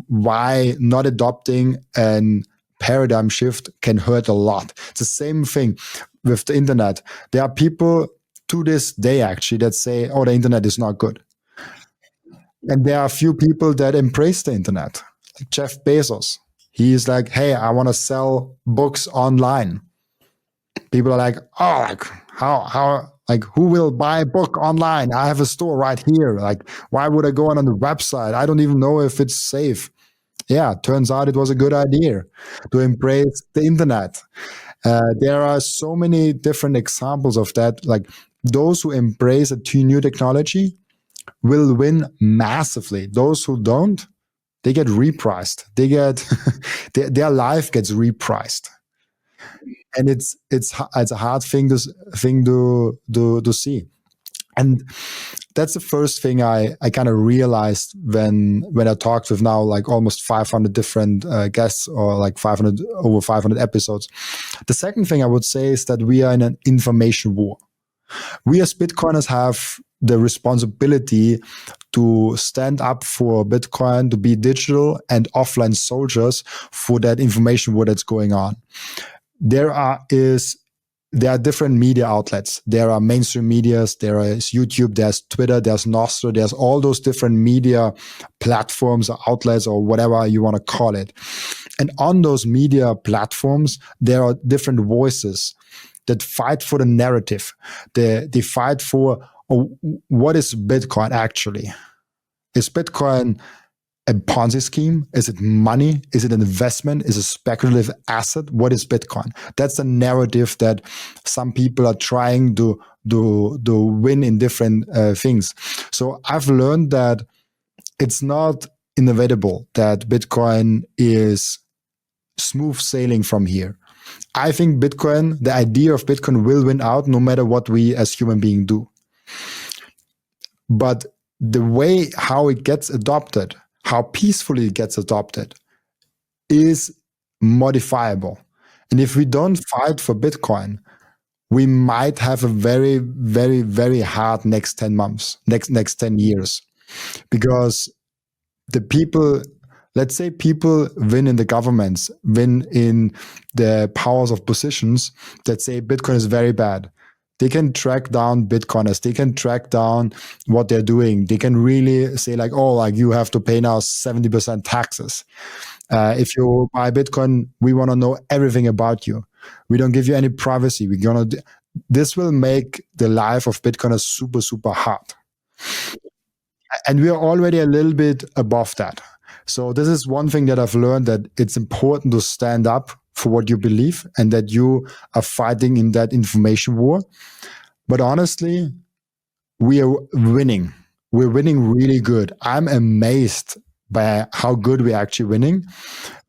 why not adopting an paradigm shift can hurt a lot. It's the same thing with the internet. There are people to this day actually that say, oh, the internet is not good. And there are a few people that embrace the internet, like Jeff Bezos. He's like, hey, I want to sell books online. People are like, oh, like how like who will buy a book online? I have a store right here. Like, why would I go on the website? I don't even know if it's safe. Yeah, turns out it was a good idea to embrace the internet. There are so many different examples of that. Like, those who embrace a new technology will win massively. Those who don't, they get repriced. They get their life gets repriced, and it's a hard thing to see. And that's the first thing I kind of realized when I talked with now like almost 500 different guests, or like over 500 episodes. The second thing I would say is that we are in an information war. We as Bitcoiners have the responsibility to stand up for Bitcoin, to be digital and offline soldiers for that information war that's going on. There are different media outlets. There are mainstream medias, there is YouTube, there's Twitter, there's Nostro, there's all those different media platforms or outlets or whatever you want to call it. And on those media platforms, there are different voices that fight for the narrative. They fight for, what is Bitcoin actually? Is Bitcoin a Ponzi scheme? Is it money? Is it an investment? Is it a speculative asset? What is Bitcoin? That's the narrative that some people are trying to win in different things. So I've learned that it's not inevitable that Bitcoin is smooth sailing from here. I think the idea of Bitcoin will win out no matter what we as human beings do. But the way how it gets adopted, how peacefully it gets adopted, is modifiable. And if we don't fight for Bitcoin, we might have a very, very, very hard next 10 months, next 10 years. Because the people, let's say people win in the governments, win in the powers of positions that say Bitcoin is very bad. They can track down Bitcoiners. They can track down what they're doing. They can really say like, oh, like you have to pay now 70% taxes. If you buy Bitcoin, we want to know everything about you. We don't give you any privacy. This will make the life of Bitcoiners super, super hard. And we are already a little bit above that. So this is one thing that I've learned, that it's important to stand up for what you believe and that you are fighting in that information war. But honestly, we are winning. We're winning really good. I'm amazed by how good we're actually winning,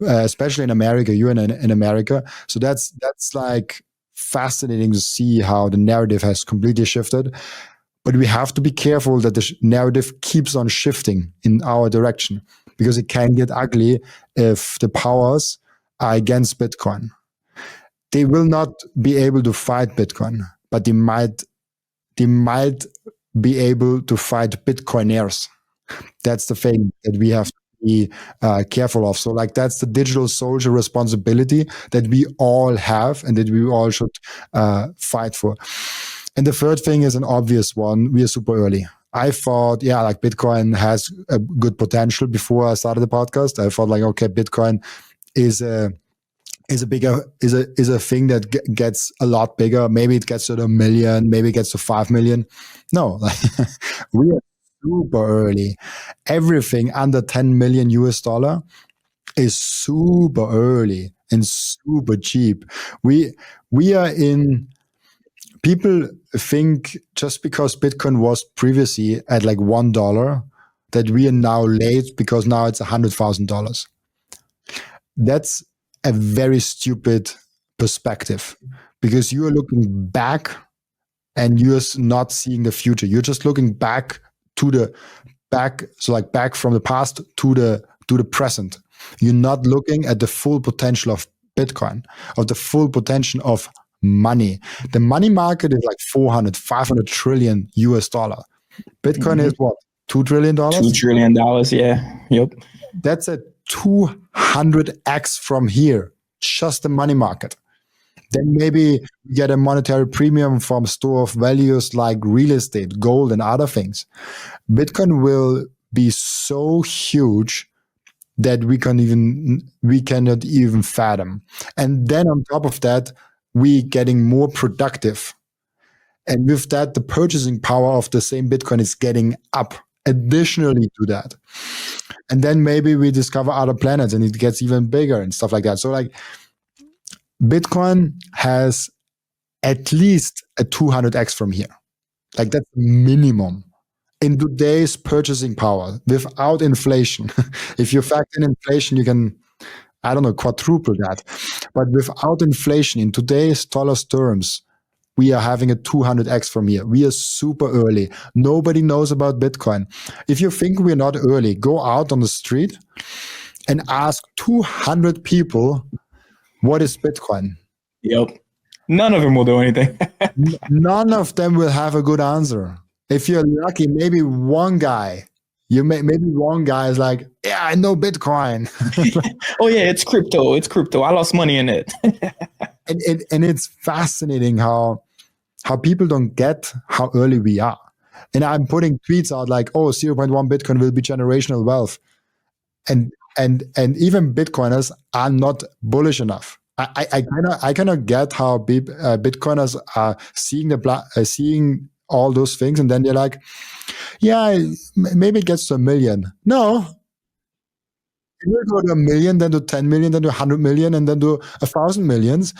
especially in America. You're in America. So that's like fascinating to see how the narrative has completely shifted. But we have to be careful that the narrative keeps on shifting in our direction, because it can get ugly if the powers are against Bitcoin. They will not be able to fight Bitcoin, but they might be able to fight Bitcoiners. That's the thing that we have to be careful of. So like, that's the digital soldier responsibility that we all have and that we all should fight for. And the third thing is an obvious one. We are super early. I thought, yeah, like Bitcoin has a good potential before I started the podcast. I thought like, okay, Bitcoin is a thing that gets a lot bigger. Maybe it gets to 1 million, maybe it gets to 5 million. No, like we are super early. Everything under 10 million US dollar is super early and super cheap. We are in. People think just because Bitcoin was previously at like $1 that we are now late because now it's $100,000. That's a very stupid perspective because you are looking back and you're not seeing the future. You're just looking back to the back, so like back from the past to the present. You're not looking at the full potential of Bitcoin, of the full potential of money. The money market is like 400, 500 trillion US dollar. Bitcoin is what? $2 trillion? $2 trillion. Yeah. Yep. That's a 200x from here, just the money market. Then maybe you get a monetary premium from store of values like real estate, gold, and other things. Bitcoin will be so huge that we cannot even fathom. And then on top of that, we getting more productive. And with that, the purchasing power of the same Bitcoin is getting up additionally to that. And then maybe we discover other planets and it gets even bigger and stuff like that. So like Bitcoin has at least a 200x from here. Like that's minimum. In today's purchasing power without inflation. If you factor in inflation, you can, I don't know, quadruple that. But without inflation, in today's dollars terms, we are having a 200x from here. We are super early. Nobody knows about Bitcoin. If you think we're not early, go out on the street and ask 200 people, what is Bitcoin? Yep. None of them will do anything. None of them will have a good answer. If you're lucky, maybe one guy, maybe one guy is like, yeah, I know Bitcoin. Oh yeah, it's crypto. It's crypto. I lost money in it. and it's fascinating how people don't get how early we are. And I'm putting tweets out like, oh, 0.1 Bitcoin will be generational wealth. And even Bitcoiners are not bullish enough. I cannot get how Bitcoiners are seeing all those things, and then they're like, yeah, maybe it gets to 1 million. No, it will go to 1 million, then to 10 million, then to 100 million, and then to 1,000 millions.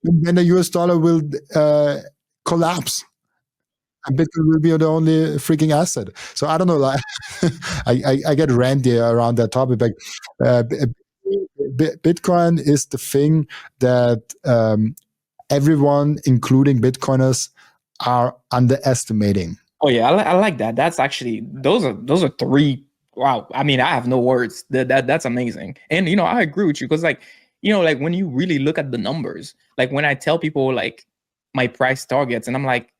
And then the US dollar will collapse. And Bitcoin will be the only freaking asset. So I don't know, like, I get ranty around that topic. Like, Bitcoin is the thing that everyone, including Bitcoiners, are underestimating. Oh yeah, I like that. That's actually those are three. Wow. I mean, I have no words. That's amazing. And I agree with you because like when you really look at the numbers, like when I tell people like my price targets, and I'm like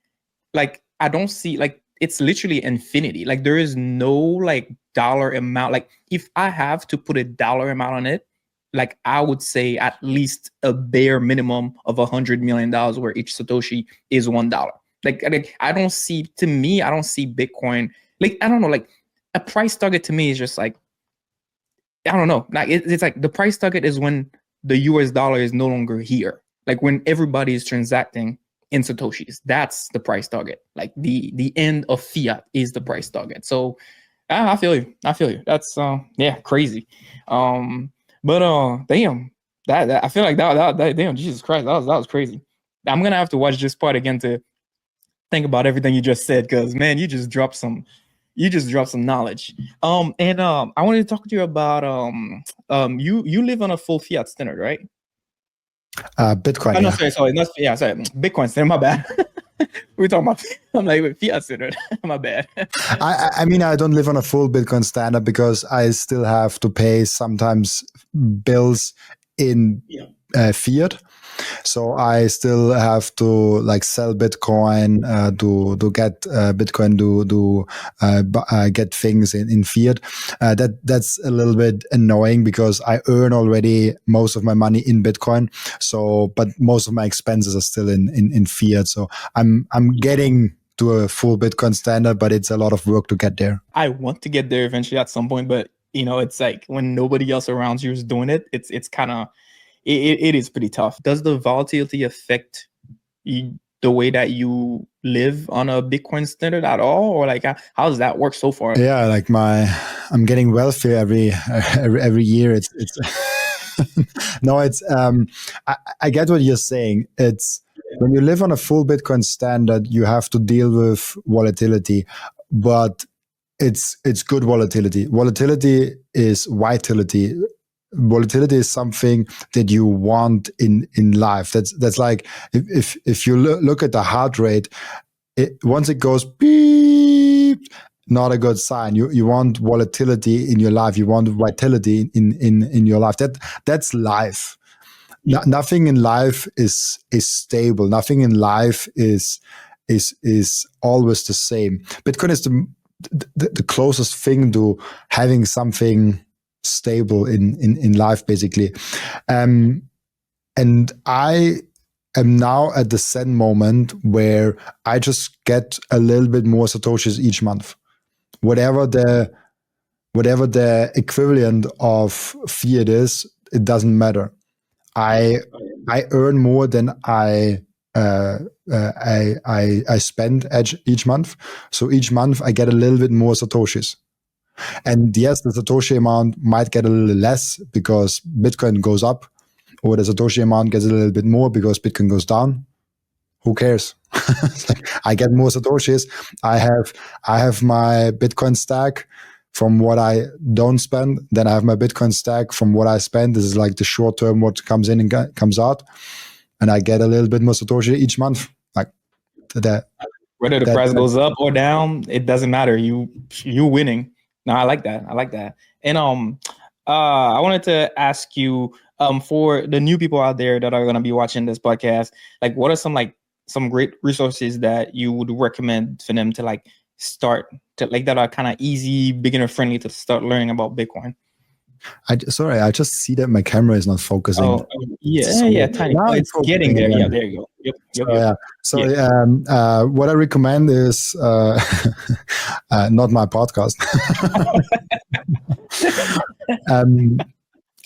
I don't see like it's literally infinity. Like there is no like dollar amount. Like if I have to put a dollar amount on it, like I would say at least a bare minimum of $100 million, where each Satoshi is $1. Like I don't see Bitcoin. Like I don't know. Like a price target to me is just like I don't know. Like it's like the price target is when the US dollar is no longer here. Like when everybody is transacting in Satoshis, that's the price target. Like the end of fiat is the price target. So I feel you. That's crazy. But damn, that I feel like that damn, Jesus Christ, that was crazy. I'm gonna have to watch this part again to think about everything you just said, because man, you just dropped some knowledge. And I wanted to talk to you about you live on a full fiat standard, right? Bitcoin. Oh, no, sorry, sorry, Bitcoin standard. My bad. We're talking about. I'm like fiat standard. My bad. I mean, I don't live on a full Bitcoin standard because I still have to pay sometimes bills in fiat. So I still have to like sell Bitcoin to get Bitcoin to get things in fiat. That's a little bit annoying because I earn already most of my money in Bitcoin. So, but most of my expenses are still in fiat. So I'm getting to a full Bitcoin standard, but it's a lot of work to get there. I want to get there eventually at some point, but it's like when nobody else around you is doing it, it's kind of it is pretty tough. Does the volatility affect the way that you live on a Bitcoin standard at all, or like how does that work so far? Yeah, like I'm getting wealthier every year. It's no, it's I get what you're saying. It's when you live on a full Bitcoin standard, you have to deal with volatility, but it's good volatility. Volatility is vitality. Volatility is something that you want in life. That's like if you look at the heart rate, once it goes beep, not a good sign. You want volatility in your life. You want vitality in your life. That's life. Nothing in life is stable. Nothing in life is always the same. Bitcoin is the closest thing to having something stable in life, basically. And I am now at the Zen moment where I just get a little bit more Satoshis each month. Whatever the equivalent of fiat is, it doesn't matter. I earn more than I spend each month. So each month I get a little bit more Satoshis. And yes, the Satoshi amount might get a little less because Bitcoin goes up, or the Satoshi amount gets a little bit more because Bitcoin goes down. Who cares? I get more Satoshis. I have my Bitcoin stack from what I don't spend. Then I have my Bitcoin stack from what I spend. This is like the short term, what comes in and comes out. And I get a little bit more Satoshi each month. Like that. Whether the price goes up or down, it doesn't matter. You winning. No, I like that. I like that. And I wanted to ask you, for the new people out there that are going to be watching this podcast, like what are some great resources that you would recommend for them to like start to like that are kind of easy, beginner friendly to start learning about Bitcoin? I just see that my camera is not focusing. Oh, yeah, tiny. Now it's getting there. Yeah, there you go. Yep. Yeah. So what I recommend is not my podcast.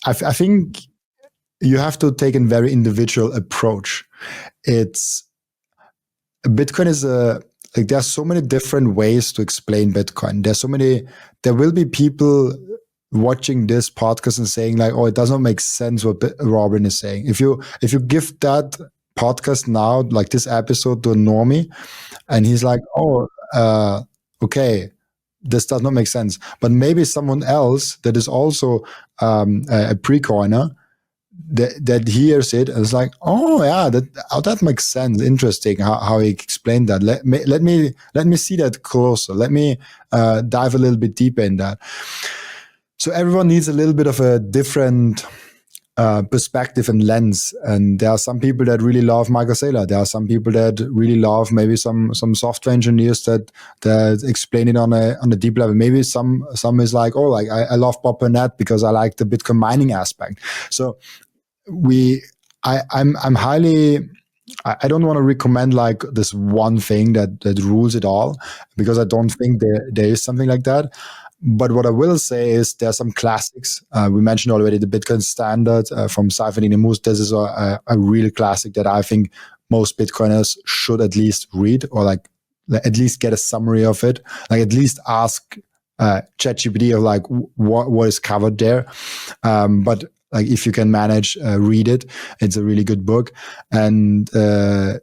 I think you have to take a very individual approach. Bitcoin is there's so many different ways to explain Bitcoin. There will be people watching this podcast and saying like, oh, it does not make sense what Robin is saying. If you give that podcast now, like this episode, to a normie, and he's like, oh, okay, this does not make sense. But maybe someone else that is also a pre-coiner that hears it and is like, oh yeah, that makes sense. Interesting how he explained that. Let me see that closer. Let me dive a little bit deeper in that. So everyone needs a little bit of a different perspective and lens. And there are some people that really love Michael Saylor. There are some people that really love maybe some software engineers that explain it on a deep level. Maybe some is like, oh, like I love Bob Burnett because I like the Bitcoin mining aspect. So I'm highly, I don't want to recommend like this one thing that rules it all, because I don't think there is something like that. But what I will say is there are some classics. We mentioned already the Bitcoin standard from Seyr and Moose. This is a real classic that I think most Bitcoiners should at least read, or like at least get a summary of it. Like at least ask ChatGPT of like what is covered there. But like if you can manage, read it. It's a really good book. And then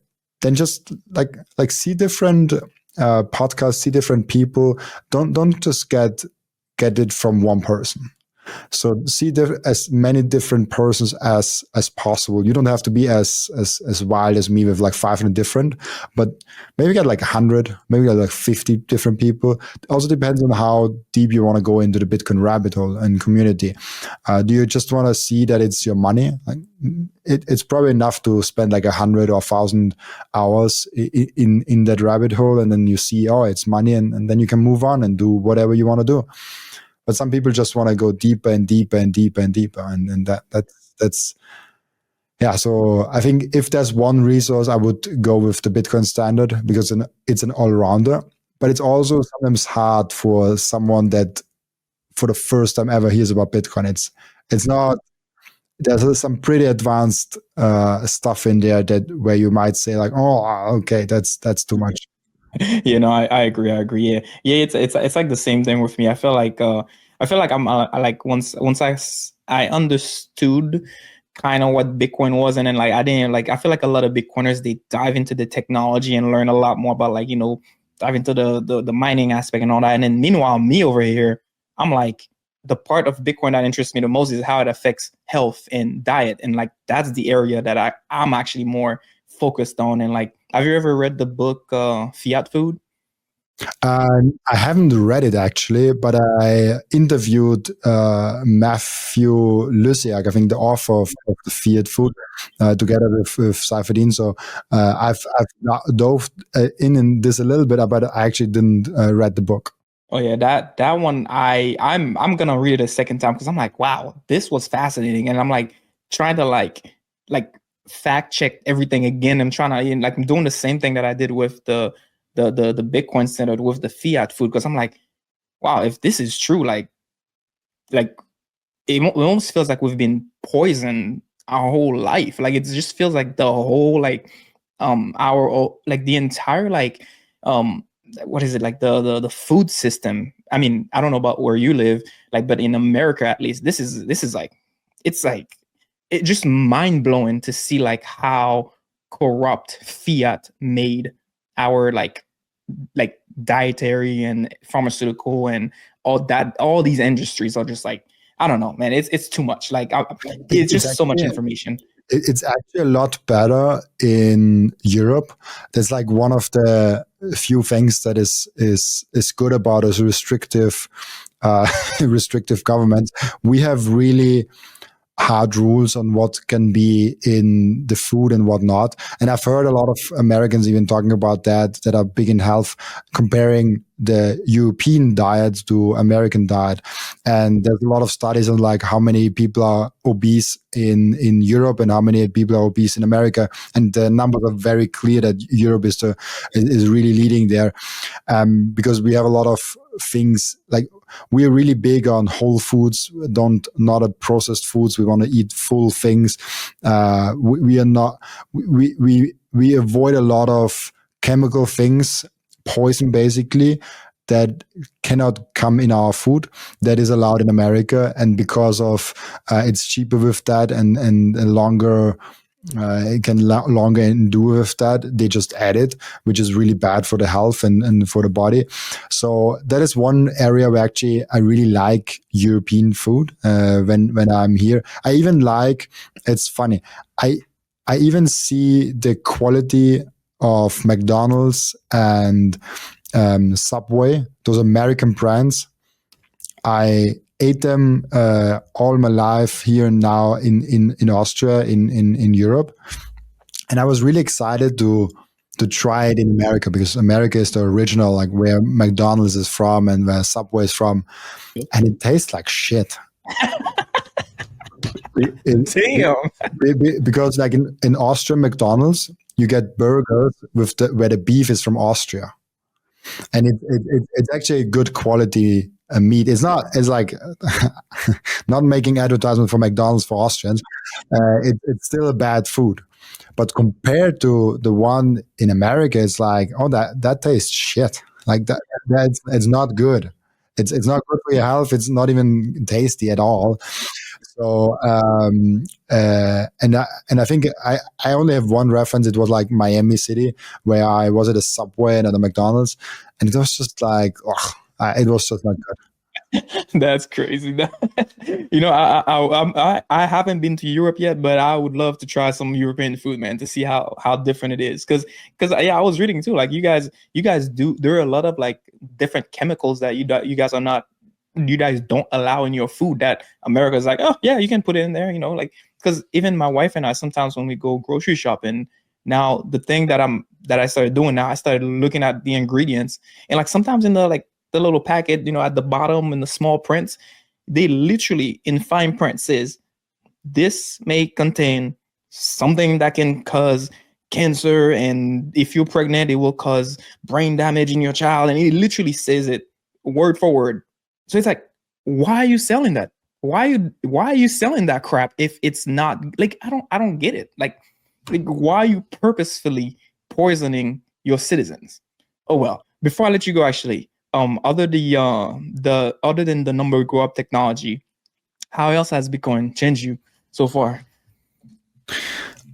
just like see different podcasts, see different people. Don't just get it from one person. So see as many different persons as possible. You don't have to be as wild as me with like 500 different, but maybe get like 100, maybe get like 50 different people. It also depends on how deep you want to go into the Bitcoin rabbit hole and community. Do you just want to see that it's your money? Like, it's probably enough to spend like 100 or 1,000 hours in that rabbit hole, and then you see, oh, it's money, and then you can move on and do whatever you want to do. But some people just want to go deeper and deeper and deeper and deeper, and that's yeah. So I think if there's one resource, I would go with the Bitcoin standard, because it's an all-rounder. But it's also sometimes hard for someone that for the first time ever hears about Bitcoin. It's not there's some pretty advanced stuff in there that where you might say like, oh, okay, that's too much. I agree. Yeah, it's like the same thing with me. I feel like I like once I understood kind of what Bitcoin was, and then like I didn't like I feel like a lot of Bitcoiners, they dive into the technology and learn a lot more about like dive into the mining aspect and all that. And then meanwhile, me over here, I'm like, the part of Bitcoin that interests me the most is how it affects health and diet, and like that's the area that I'm actually more focused on. And like, have you ever read the book Fiat Food? I haven't read it actually, but I interviewed Matthew Lysiak, I think the author of the Fiat Food, together with Seyfriedin. So I've dove in this a little bit, but I actually didn't read the book. Oh yeah, that one I'm gonna read it a second time because I'm like, wow, this was fascinating, and I'm like trying to like fact check everything again. I'm trying to like I'm doing the same thing that I did with the Bitcoin standard with the Fiat Food, because I'm like, wow, if this is true, like it almost feels like we've been poisoned our whole life. Like it just feels like the whole our like the entire um what is it, like the food system. I mean, I don't know about where you live, like, but in America at least, this is like, it's like, it just mind blowing to see like how corrupt fiat made our like dietary and pharmaceutical and all these industries are just like, I don't know, man. It's too much. Like it's just so much information. It's actually a lot better in Europe. That's like one of the few things that is good about a restrictive restrictive government. We have really hard rules on what can be in the food and whatnot. And I've heard a lot of Americans even talking about that are big in health, comparing the European diet to American diet. And there's a lot of studies on like how many people are obese in Europe and how many people are obese in America. And the numbers are very clear that Europe is really leading there, because we have a lot of things like, we're really big on whole foods, not a processed foods. We want to eat full things. We are not. We avoid a lot of chemical things, poison basically, that cannot come in our food, that is allowed in America, and because of it's cheaper with that and longer. It can longer endure with that. They just add it, which is really bad for the health and for the body. So that is one area where actually I really like European food. When I'm here, I even like. It's funny. I even see the quality of McDonald's and Subway, those American brands. I ate them all my life here and now in Austria, in Europe, and I was really excited to try it in America, because America is the original, like where McDonald's is from and where Subway is from, and it tastes like shit. Damn. Because like in Austria McDonald's, you get burgers with where the beef is from Austria, and it's actually a good quality meat. It's not. It's like not making advertisement for McDonald's for Austrians. It's still a bad food, but compared to the one in America, it's like, oh, that tastes shit. Like it's not good. It's not good for your health. It's not even tasty at all. So and I think I only have one reference. It was like Miami City, where I was at a Subway and at a McDonald's, and it was just like, it was just not good. That's crazy. I haven't been to Europe yet, but I would love to try some European food, man, to see how different it is. Because yeah, I was reading too. Like you guys do. There are a lot of like different chemicals that you guys are not. You guys don't allow in your food that America's like, oh yeah, you can put it in there. Like, because even my wife and I, sometimes when we go grocery shopping, now the thing that I started doing now, I started looking at the ingredients, and like sometimes in the little packet, at the bottom in the small prints, they literally in fine print says this may contain something that can cause cancer, and if you're pregnant, it will cause brain damage in your child, and it literally says it word for word. So it's like, why are you selling that? why are you selling that crap if it's not like I don't get it. Like why are you purposefully poisoning your citizens? Oh well, before I let you go, actually, other other than the number grow up technology, how else has Bitcoin changed you so far?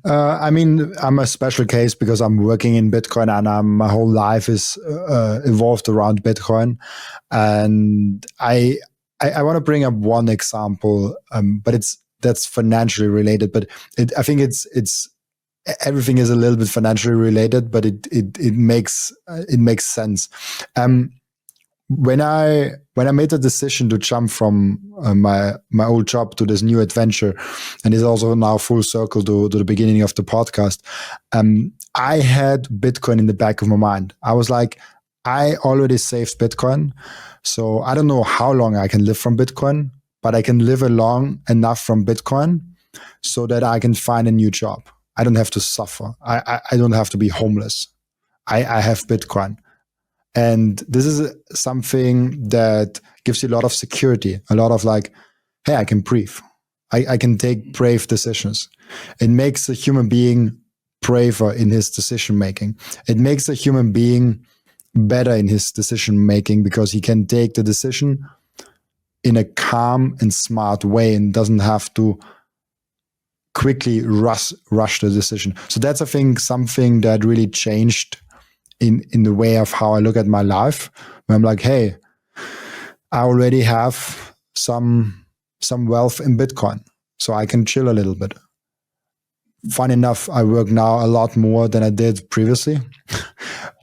I mean, I'm a special case because I'm working in Bitcoin and my whole life is evolved around Bitcoin. And I want to bring up one example, but that's financially related. But I think it's everything is a little bit financially related, but it makes sense. When I made the decision to jump from my old job to this new adventure, and it's also now full circle to the beginning of the podcast, I had Bitcoin in the back of my mind. I was like, I already saved Bitcoin, so I don't know how long I can live from Bitcoin, but I can live long enough from Bitcoin so that I can find a new job. I don't have to suffer. I don't have to be homeless. I have Bitcoin. And this is something that gives you a lot of security, a lot of like, hey, I can breathe. I can take brave decisions. It makes a human being braver in his decision making. It makes a human being better in his decision making because he can take the decision in a calm and smart way and doesn't have to quickly rush the decision. So that's, I think, something that really changed in the way of how I look at my life, where I'm like, hey, I already have some wealth in Bitcoin, so I can chill a little bit. Fun enough, I work now a lot more than I did previously,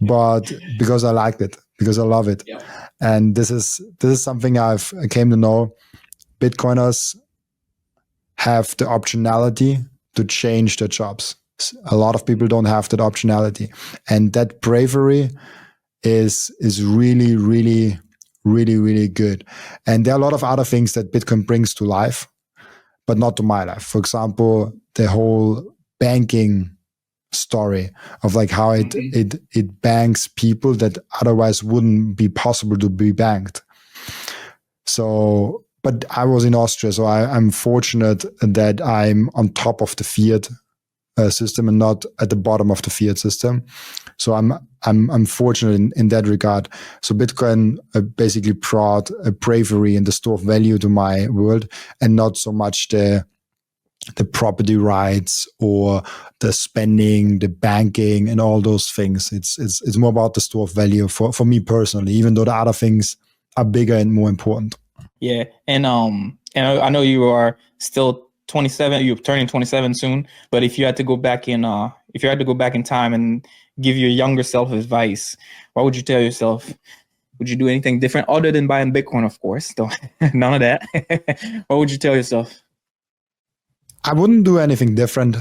but because I liked it, because I love it. Yeah. And this is something I came to know. Bitcoiners have the optionality to change their jobs. A lot of people don't have that optionality, and that bravery is really, really, really, really good. And there are a lot of other things that Bitcoin brings to life, but not to my life. For example, the whole banking story of like how it banks people that otherwise wouldn't be possible to be banked. So, but I was in Austria, so I'm fortunate that I'm on top of the fiat system and not at the bottom of the fiat system. So I'm fortunate in that regard. So Bitcoin basically brought a bravery and the store of value to my world, and not so much the property rights or the spending, the banking, and all those things. It's more about the store of value for me personally, even though the other things are bigger and more important. Yeah, and I know you are still 27. You're turning 27 soon. But if you had to go back in time and give your younger self advice, what would you tell yourself? Would you do anything different other than buying Bitcoin? Of course, none of that. What would you tell yourself? I wouldn't do anything different.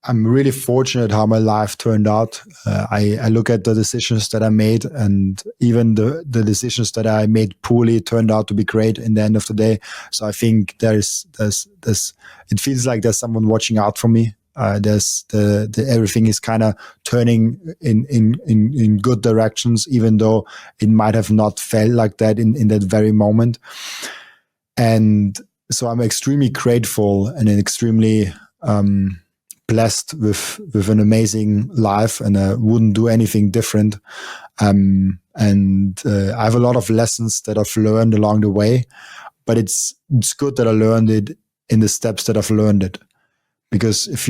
I'm really fortunate how my life turned out. I look at the decisions that I made, and even the decisions that I made poorly turned out to be great in the end of the day. So I think there's it feels like there's someone watching out for me. There's everything is kind of turning in good directions, even though it might have not felt like that in that very moment. And so I'm extremely grateful and extremely blessed with an amazing life, and I wouldn't do anything different. And I have a lot of lessons that I've learned along the way, but it's good that I learned it in the steps that I've learned it. Because if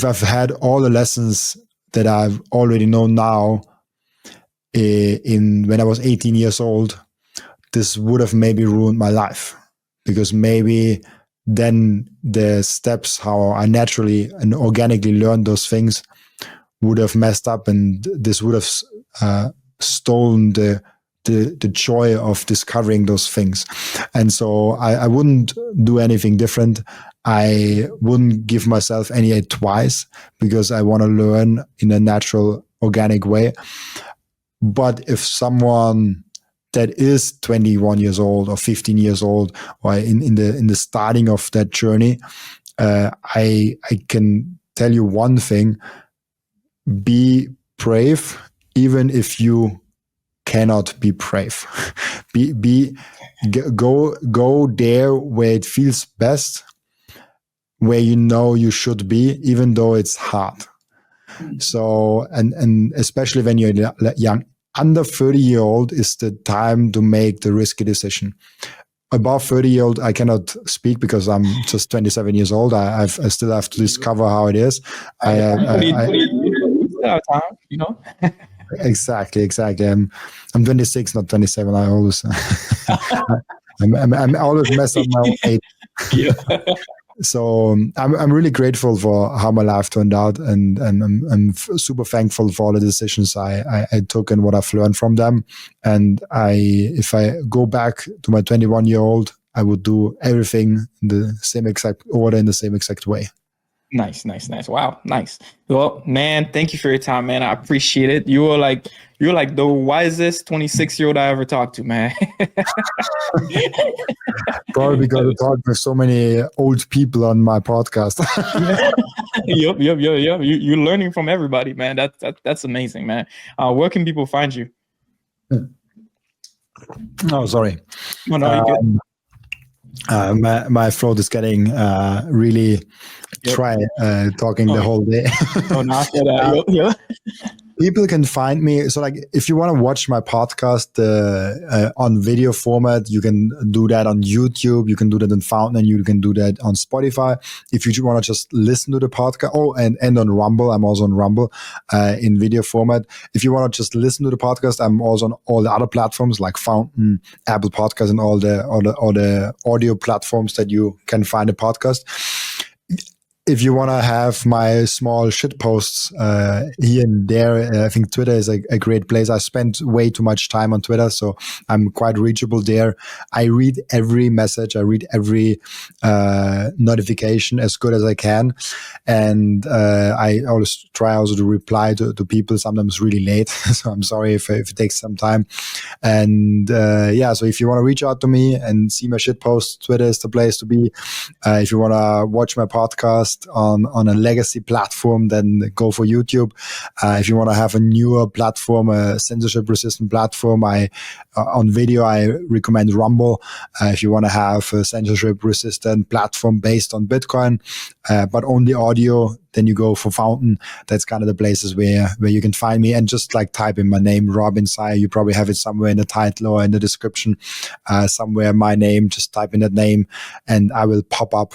I've had all the lessons that I've already known now when I was 18 years old, this would have maybe ruined my life, because maybe then the steps how I naturally and organically learned those things would have messed up, and this would have stolen the joy of discovering those things. And so I wouldn't do anything different. I wouldn't give myself any advice, because I want to learn in a natural, organic way. But if someone that is 21 years old or 15 years old, or in the starting of that journey, I can tell you one thing: be brave, even if you cannot be brave. go there where it feels best, where you know you should be, even though it's hard. So, and especially when you're young, under 30-year-old is the time to make the risky decision. Above 30-year-old, I cannot speak because I'm just 27 years old. I still have to discover how it is. We still have time, you know. Exactly. I'm 26, not 27. I always, I'm always mess up my own age. Yeah. So I'm really grateful for how my life turned out, and I'm super thankful for all the decisions I took and what I've learned from them. And if I go back to my 21-year-old, I would do everything in the same exact order, in the same exact way. Nice. Wow, nice. Well, man, thank you for your time, man. I appreciate it. You're like the wisest 26-year-old I ever talked to, man. Probably because I talk with so many old people on my podcast. Yep. You're learning from everybody, man. That's amazing, man. Where can people find you? Oh, sorry. Oh, no, you're good. My throat is getting really dry talking the whole day. Oh, no, I feel that. Yep. People can find me. So, like, if you want to watch my podcast on video format, you can do that on YouTube. You can do that on Fountain, and you can do that on Spotify. If you want to just listen to the podcast, and on Rumble, I'm also on Rumble in video format. If you want to just listen to the podcast, I'm also on all the other platforms like Fountain, Apple Podcasts, and all the audio platforms that you can find a podcast. If you want to have my small shit posts here and there, I think Twitter is a great place. I spend way too much time on Twitter, so I'm quite reachable there. I read every message. I read every notification as good as I can. And I always try also to reply to people, sometimes really late. So I'm sorry if it takes some time. And so if you want to reach out to me and see my shit posts, Twitter is the place to be. If you want to watch my podcast on a legacy platform, then go for YouTube. If you want to have a newer platform, a censorship-resistant platform, on video, I recommend Rumble. If you want to have a censorship-resistant platform based on Bitcoin, but only audio, then you go for Fountain. That's kind of the places where you can find me, and just like type in my name, Robin Seyr. You probably have it somewhere in the title or in the description, somewhere my name. Just type in that name, and I will pop up.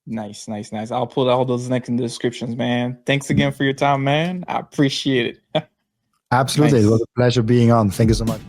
Nice. I'll put all those links in the descriptions, man. Thanks again for your time, man. I appreciate it. Absolutely. Nice. It was a pleasure being on. Thank you so much.